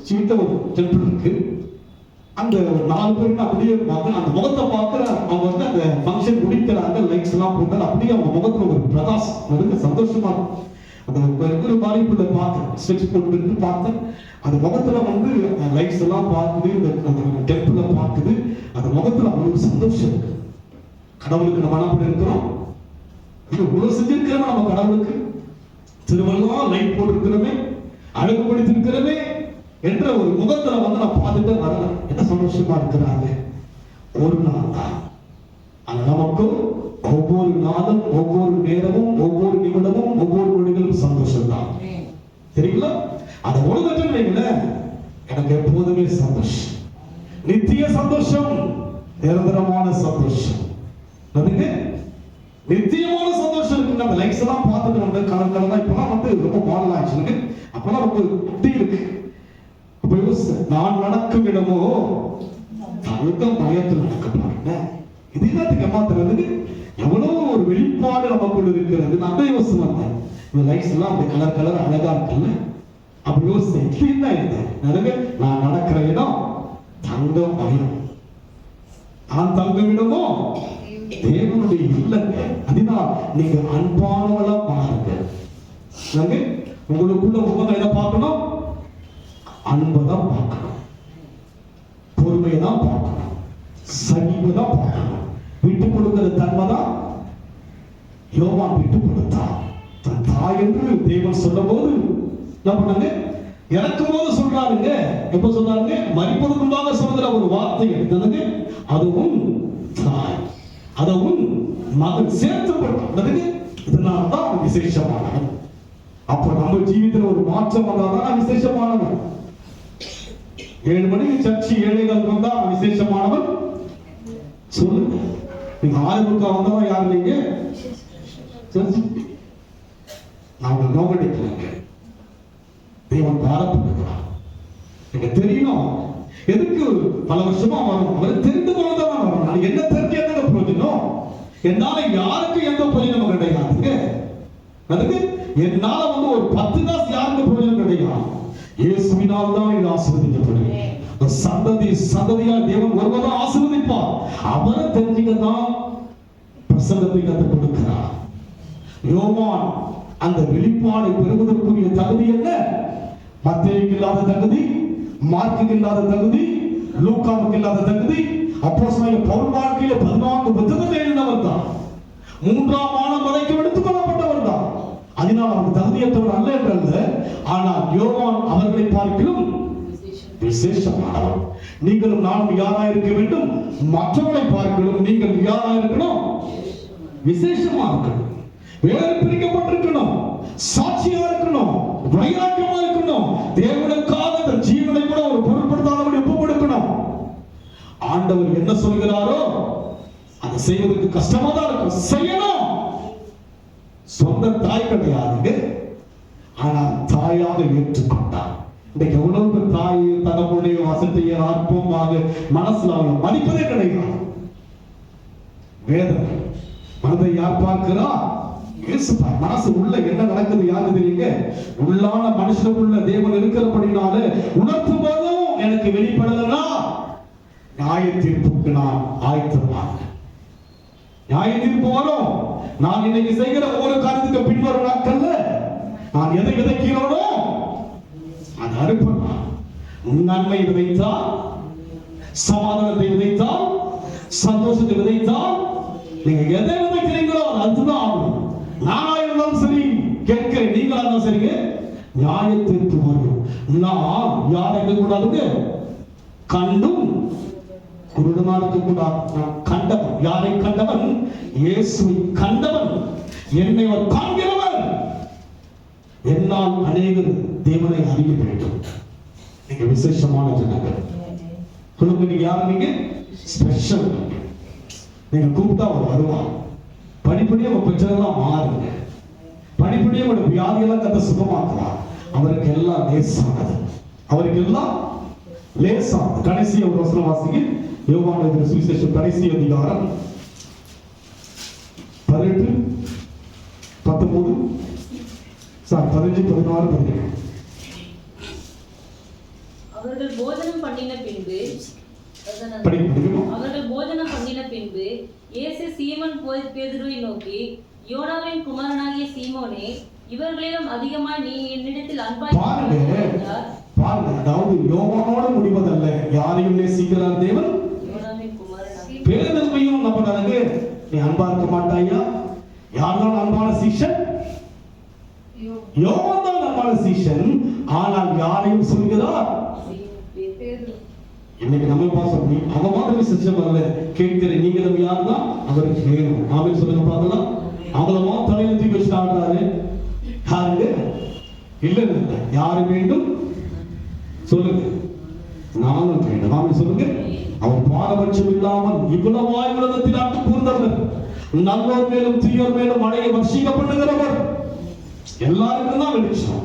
சீட்ட ஒரு டெம்பிள் இருக்கு. அந்த 4 பேர் அப்படியே பார்த்து அந்த முகத்தை பார்த்து அவங்க வந்து அந்த ஃபங்க்ஷன் முடிக்கிறாங்க. லைட்ஸ் எல்லாம் போட்டு அப்படியே அவங்க முகத்துல ஒரு பிரகாசம், அது சந்தோஷமா இருக்கும். அந்த ஒரு பாலிப்புள்ள பார்த்தேன், ஸ்விட்ச் போட்டு பார்த்தேன். அந்த முகத்துல வந்து லைட்ஸ் எல்லாம் பார்க்குது, அந்த டெம்பிள பார்க்குது. அந்த முகத்துல அவ்வளவு சந்தோஷம் இருக்கு. கடவுளுக்கு நம்ம என்ன பண்ணிருக்கிறோம்? இவ்வளவு செஞ்சிருக்கிறோம். நம்ம கடவுளுக்கு திருவள்ளுவா லைட் போட்டிருக்கிறோமே, அழகுபடுத்திருக்கிறோமே. என்ற ஒரு முகத்துல நான் பார்த்துட்டு வரல. என்ன சந்தோஷமா இருக்கிறாங்க. ஒரு நாள் தான். ஆனா நமக்கும் ஒவ்வொரு நாளும், ஒவ்வொரு நேரமும், ஒவ்வொரு நிமிடமும், ஒவ்வொரு நொடிகளும் சந்தோஷம் தான். சரிங்களா? அதை ஒழுங்கற்று வைங்களேன், எனக்கு எப்போதுமே சந்தோஷம், நித்திய சந்தோஷம், நிரந்தரமான சந்தோஷம். அதுங்க நித்தியமான சந்தோஷம் இருக்கு. நம்ம லைக்ஸ் எல்லாம் பார்த்துட்டு வந்து கலர் கலரா இப்பெல்லாம் ரொம்ப மாடல் ஆயிடுச்சு. அப்பெல்லாம் ரொம்ப குட்டி இருக்கு. அப்ப நான் நடக்கும் இடமோ தங்கம் பயத்தில் நடக்க. இது எல்லாத்துக்கு ஏமாத்துறதுக்கு எவ்வளவு ஒரு வெளிப்பாடு நமக்குள்ள இருக்கிறது. நான் தான் யோசிச்சு வந்தேன், இந்த லைட்ஸ் எல்லாம் அப்படி கலர் கலர் அழகா இருக்குல்ல. அப்படி யோசிச்சேன், என்ன இருந்தேன், நான் நடக்கிற இடம் தங்கம் பயம். நான் தங்கும் இடமோ தேவனுடைய இல்லங்க. அதனால் நீங்க அன்பானவளா மாறுங்க. உங்களுக்குள்ள உங்களை எதை பார்க்கணும்? அன்பதான் பார்க்கணும், பொறுமையை தான் பார்க்கணும், சகிப்பை தான் பார்க்கணும், விட்டு கொடுக்கிற தன்மை தான். யோவான் விட்டு கொடுத்தான் தன் தாய் என்று தேவன் சொல்லும் போது என்ன பண்ணாங்க? இறக்கும் போது சொல்றாருங்க. எப்ப சொல்றாருங்க? மரிப்பதற்கு முன்பாக சொல்லுகிற ஒரு வார்த்தை எடுத்ததுங்க. அதுவும் தாய், அதுவும் மகன் சேர்த்து பட்டது. இதனால தான் விசேஷமானவன். அப்ப நம்ம ஜீவிதத்தில் ஒரு மாற்றம் வந்தாதான் விசேஷமானவன். 7 மணிக்கு சர்ச்சி 7:15 வந்தா விசேஷமானவன் சொல்லுங்க. நீங்க 6:30 வந்தவா யாரு? நீங்க நாங்க நோக்கடிக்கலங்க. தேவன் பாரப்படுகிறார். நீங்க தெரியணும் எதுக்கு பல வருஷமா வரும். அவர் தெரிந்து கொள்ளதான் வரும். நான் என்ன தெரிஞ்சு என்ன பிரயோஜனம்? என்னால யாருக்கு எந்த பிரயோஜனம் கிடையாதுங்க. அதுக்கு என்னால ஒரு 10 காசு யாருக்கு பிரயோஜனம் கிடையாது. இயேசுவினால் தான் இது ஆசீர்வதிக்கப்படுகிறது. சந்ததி சந்ததியா தேவன் ஒருவரும் ஆசீர்வதிப்பார். அவரை தெரிஞ்சுக்கதான் பிரசங்கத்தை கற்றுக் கொடுக்கிறார். யோவான் அந்த வெளிப்பாடை பெறுவதற்குரிய தகுதி என்ன? மத்தேயுக்கு இல்லாத தகுதி, மார்க்குக்கு இல்லாத தகுதி, லூக்காவுக்கு இல்லாத தகுதி, அப்போஸ்தலனாகிய பவுல் வாழ்க்கையில 14 புத்தகத்தை எழுதினவர் தான். 3ஆம் வானம் வரைக்கும் எடுத்துக் கொள்ளப்பட்டவர் தான். அதனால் அவர் தகுதியற்றவர் அல்ல என்றல்ல. ஆனால் யோவான் அவர்களை பார்க்கிலும் விசேஷமானவர். நீங்களும் நானும் யாரா இருக்க வேண்டும்? மற்றவர்களை பார்க்கணும். நீங்கள் யாரா இருக்கணும்? விசேஷமா இருக்கணும், வேறு பிரிக்கப்பட்டிருக்கணும், சாட்சியா இருக்கணும், வைராக்கியமா இருக்கணும், தேவனுக்காக தன் ஜீவனை கூட ஒரு பொருட்படுத்தாதபடி ஒப்பு கொடுக்கணும். ஆண்டவர் என்ன சொல்கிறாரோ அதை செய்வதற்கு கஷ்டமா தான் இருக்கும், செய்யணும். சொந்த தாய் கிடையாதுங்க, ஆனால் தாயாக ஏற்றுக்கொண்டார். இன்னைக்கு எவ்வளவு தாய் தகவலுடைய வசதியை அற்பமாக மனசுல அவளை மதிப்பதே கிடையாது. வேதனை மனதை யார் பார்க்கிறா? இயேசு பார். மனசு உள்ள என்ன நடக்குது யாருக்கு தெரியுங்க? உள்ளான மனுஷனுக்குள்ள தேவன் இருக்கிறபடினால உணர்த்தும் போதும் எனக்கு வெளிப்படலன்னா நியாய தீர்ப்புக்கு நான் ஆயத்தமாக. நியாய தீர்ப்பு வரும். நான் இன்னைக்கு செய்கிற ஒவ்வொரு காரியத்துக்கு பின்வரும் நாட்கள்ல நான் எதை விதைக்கிறோனோ அது அறுப்பேன். நன்மை விதைத்தால், சமாதானத்தை விதைத்தால், சந்தோஷத்தை விதைத்தால், நீங்க எதை விதைக்கிறீங்களோ அதுதான் ஆகும். நானா இருந்தாலும் சரி, கேட்கிறேன் நீங்களா இருந்தாலும் சரிங்க, நியாய தீர்ப்பு வரும். நான் யாரை இருக்க கூடாதுங்க? கண்டும் குருடனா இருக்க கூடாது. நான் கண்டவன். யாரை கண்டவன்? இயேசுவை கண்டவன். என்னை அவர் காண்கிறவன். என்னால் அநேகர் தேவனை அறிய வேண்டும். நீங்க விசேஷமான ஜனங்கள். சொல்லுங்க, நீங்க யாரு? நீங்க ஸ்பெஷல். நீங்க கூப்பிட்டா அவர் வருவான். படிப்படியே உங்க பிரச்சனைலாம் மாறுங்க. படிப்படியே உங்க வியாதியெல்லாம் கத்த சுகமாக்குவார். அவருக்கு எல்லாம் லேசானது. அவருக்கு எல்லாம் லேசானது. கடைசி ஒரு வசனம் வாசிங்க. யோவான் எழுதின சுவிசேஷம் கடைசி அதிகாரம் 18, 19, 15, 16, 17. அவர்கள் போஜனம் பண்ணின பின்பு இயேசு சீமோன் பேதுருவை நோக்கி, யோனாவின் குமாரனாகிய சீமோனே, இவர்களிலும் அதிகமாய் நீ என்னிடத்தில் அன்பாய் பாருங்க. அதாவது யோவானோட முடிவதல்ல, யாரையும் நேசிக்கிறார் தேவன். பேதுருவையும் நம்ம நடந்து நீ அன்பா இருக்க மாட்டாயா? யார்தான் அன்பான சீஷன்? யோவான் தான் அன்பான உண்மையான சீஷன். ஆனால் யாரையும் சொல்கிறார்? பேதுரு. இன்னைக்கு நம்ம பாசம் அவன் மாதிரி சிஸ்டம் அல்ல. கேட்கிற நீங்களும் யார் தான் அவருக்கு வேணும். ஆமென் சொல்லுங்க பார்க்கலாம். அவங்கள தலையில தூக்கி வச்சு ஆடுறாரு. யாருங்க? இல்ல இல்ல, யாரு வேண்டும் சொல்லுங்க? நானும் வேண்டும். ஆமென் சொல்லுங்க. அவர் பாரபட்சம் இல்லாமல் இவ்வளவாய் உலகத்தில் ஆட்டு கூர்ந்தவர், நல்லோர் மேலும் தீயோர் மேலும் மழையை வர்ஷிக்க பண்ணுகிறவர். எல்லாருக்கும் தான் வெளிச்சம்.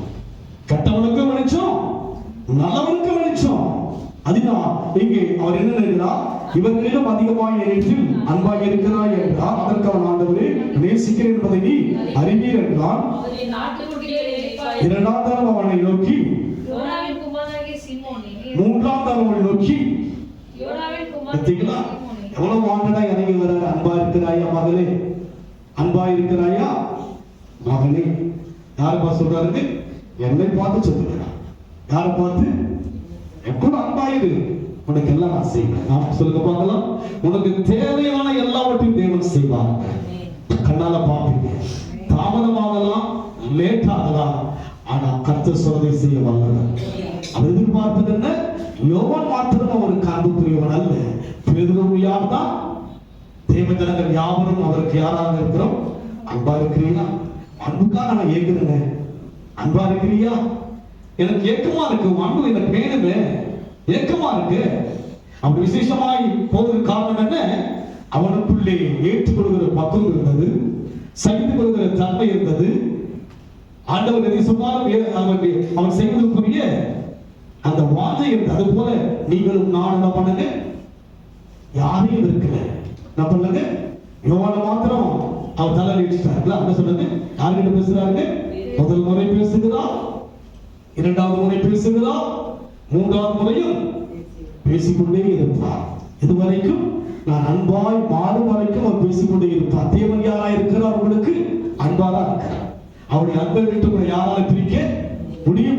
கெட்டவனுக்கும் வெளிச்சம், நல்லவனுக்கும் வெளிச்சம். அதுதான் இங்கே அவர் என்ன நினைக்கிறார்? இவர்களிடம் அதிகமாக என்னிடத்தில் அன்பாக இருக்கிறாய் என்றார். அதற்கு அவன், ஆண்டவரே நேசிக்கிறேன் என்பதை நீ அறிவீர் என்றான். இரண்டாம் தரம் அவனை நோக்கி, யோனாவின் குமாரனாகிய சீமோனே. மூன்றாம் தரம் அவனை நோக்கி, யோனாவின் குமாரனாகிய சீமோனே. எவ்வளவு ஆண்டடா இறங்கி வர்றாரு. அன்பா இருக்கிறாயா மகளே? அன்பா இருக்கிறாயா மகனே? யாருப்பா சொல்றாரு? என்னை பார்த்து சொல்லுகிறார். யாரை பார்த்து? எப்போது அன்பாயிரு, உனக்கு எல்லாம் நான் செய்வேன். நான் சொல்லுங்க பார்க்கலாம். உனக்கு தேவையான எல்லாவற்றையும் தேவன் செய்வார். கண்ணால பார்ப்பீங்க. தாமதமாகலாம், லேட் ஆகலாம், ஆனா கர்த்தர் சொல்வதை செய்ய வல்லவர். அவர் எதிர்பார்ப்பது என்ன? யோவான் மாத்திரம் அவருக்கு அன்புக்குரியவன் அல்ல. பேதுரு யார் தான்? தேவ ஜனங்கள் யாவரும் அவருக்கு யாராக இருக்கிறோம்? அன்பா இருக்கிறீங்களா? அன்புக்காக நான் ஏற்கிறேங்க. அன்பா இருக்கிறியா? எனக்கு ஏக்கமா இருக்கு. அன்பு எனக்கு வேணுமே, ஏக்கமா இருக்கு. அப்படி விசேஷமாய் போவதற்கு காரணம் என்ன? அவனுக்குள்ளே ஏற்றுக்கொள்கிற பக்குவம் இருந்தது, சகித்துக் கொள்கிற தன்மை இருந்தது. ஆண்டவர் எதை சொன்னாலும் அவன் செய்வதற்குரிய அந்த வாஞ்சை இருந்தது. அது போல நீங்களும் நான் என்ன பண்ணுங்க? யாரையும் இருக்கல என்ன பண்ணுங்க? யோவான மாத்திரம் அவர் தலை நீட்டிட்டாருல. என்ன சொன்னது? யார்கிட்ட பேசுறாரு? முதல் முறை பேசுகிறார், இரண்டாவது முறை பேசுகிறார், மூன்றாவது முறையும் பேசிக்கொண்டே இருப்பார். இதுவரைக்கும் நான் அன்பாய் மாறும் வரைக்கும் அவர் பேசிக்கொண்டே இருப்பார். தேவன் யாராய் இருக்கிறார்? உங்களுக்கு அன்பாரா இருக்கிறார். அவருடைய அன்பை விட்டு உங்களை யாரால பிரிக்க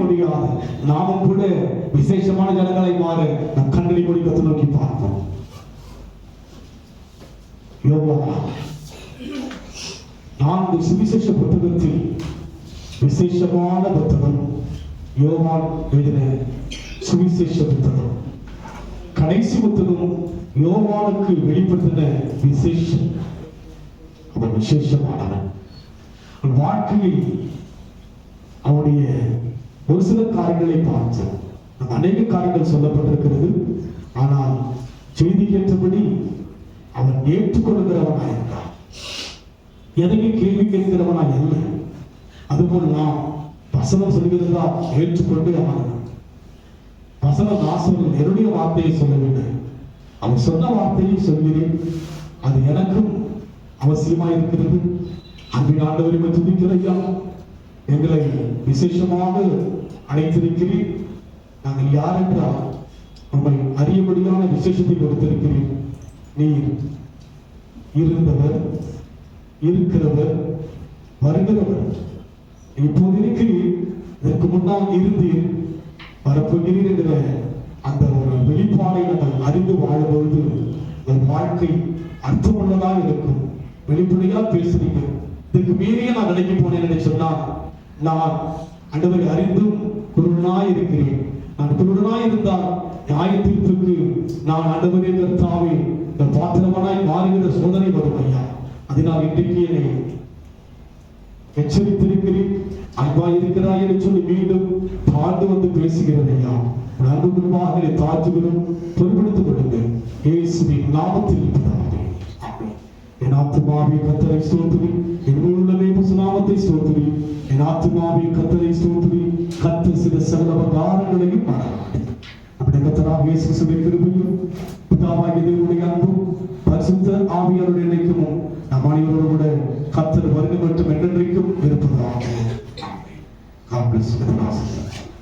முடியாது. நாமும் கூட விசேஷமான ஜனங்களை மாற நம் கண்களை மூடி கத்து நோக்கி பார்ப்போம். யோவான் 4 சுவிசேஷ புத்தகத்தில் விசேஷமான புத்தகம் யோவான் எழுதின சுவிசேஷ புத்தகம். கடைசி புத்தகம் யோவானுக்கு வெளிப்படுத்தின விசேஷம். அவன் விசேஷமானவன். வாழ்க்கையில் அவனுடைய ஒரு சில காரியங்களை பார்த்தோம். அநேக காரியங்கள் சொல்லப்பட்டிருக்கிறது. ஆனால் செய்தி கேட்டபடி அவன் ஏற்றுக்கொள்கிறவனாக இருந்தான். எதையும் கேள்வி கேட்கிறவனாக இல்லை. அதுபோல் நாம் வசனம் சொல்கிறதா ஏற்றுக்கொண்டு அவன் வசனம் நாசம் என்னுடைய வார்த்தையை சொல்லவில்லை, அவன் சொன்ன வார்த்தையை சொல்கிறேன். அது எனக்கும் அவசியமா இருக்கிறது. அன்பின் ஆண்டவரை துதிக்கிறையா, எங்களை விசேஷமாக அழைத்திருக்கிறேன். நாங்கள் யார் என்றால் நம்மை அறியபடியான விசேஷத்தை கொடுத்திருக்கிறேன். நீர் இருந்தவர், இருக்கிறவர், வருகிறவர். இப்போது இருக்கிறீர், இதற்கு முன்னால் இருந்தீர், வரப்போகிறீர் என்கிற அந்த ஒரு வெளிப்பாடை நாங்கள் அறிந்து வாழும்பொழுது என் வாழ்க்கை அர்த்தமுள்ளதாக இருக்கும். வெளிப்படையா பேசுறீங்க. இதுக்கு மீறிய நான் நினைக்க போனேன் என்று சொன்னால், நான் ஆண்டவரை அறிந்தும் குருடனாய் இருக்கிறேன். நான் குருடனாய் இருந்தால் நியாய தீர்ப்புக்கு நான் ஆண்டவரே கர்த்தாவே பாத்திரமானாய் மாறுகிற சோதனை வரும் ஐயா. அதனால் இன்றைக்கு என்னை எச்சரித்திருக்கிறேன். அன்பாய் இருக்கிறாய் என்று சொல்லி மீண்டும் தாழ்ந்து வந்து பேசுகிறேன் ஐயா. அன்பு குருவாக தாழ்த்துகிறோம், பொறுப்படுத்திக் கொள்ளுங்கள். இயேசுவின் நாமத்தில் என் ஆத்துமாவே கர்த்தரை ஸ்தோத்திரி, என் உள்ளமே நாமத்தை ஸ்தோத்திரி. என் ஆத்துமாவே கர்த்தரை ஸ்தோத்திரி, கர்த்தர் செய்த சகல உபகாரங்களையும் பாராட்டு. நம்முடைய கர்த்தராகிய இயேசு கிறிஸ்துவின் கிருபையும் பிதாவாகிய தேவனுடைய அன்பும் பரிசுத்த ஆவியானவருடைய இணைப்பும் நம் அனைவரோடு கூட கர்த்தர் வருகை மட்டும் என்றென்றைக்கும் இருப்பதாக. God bless you.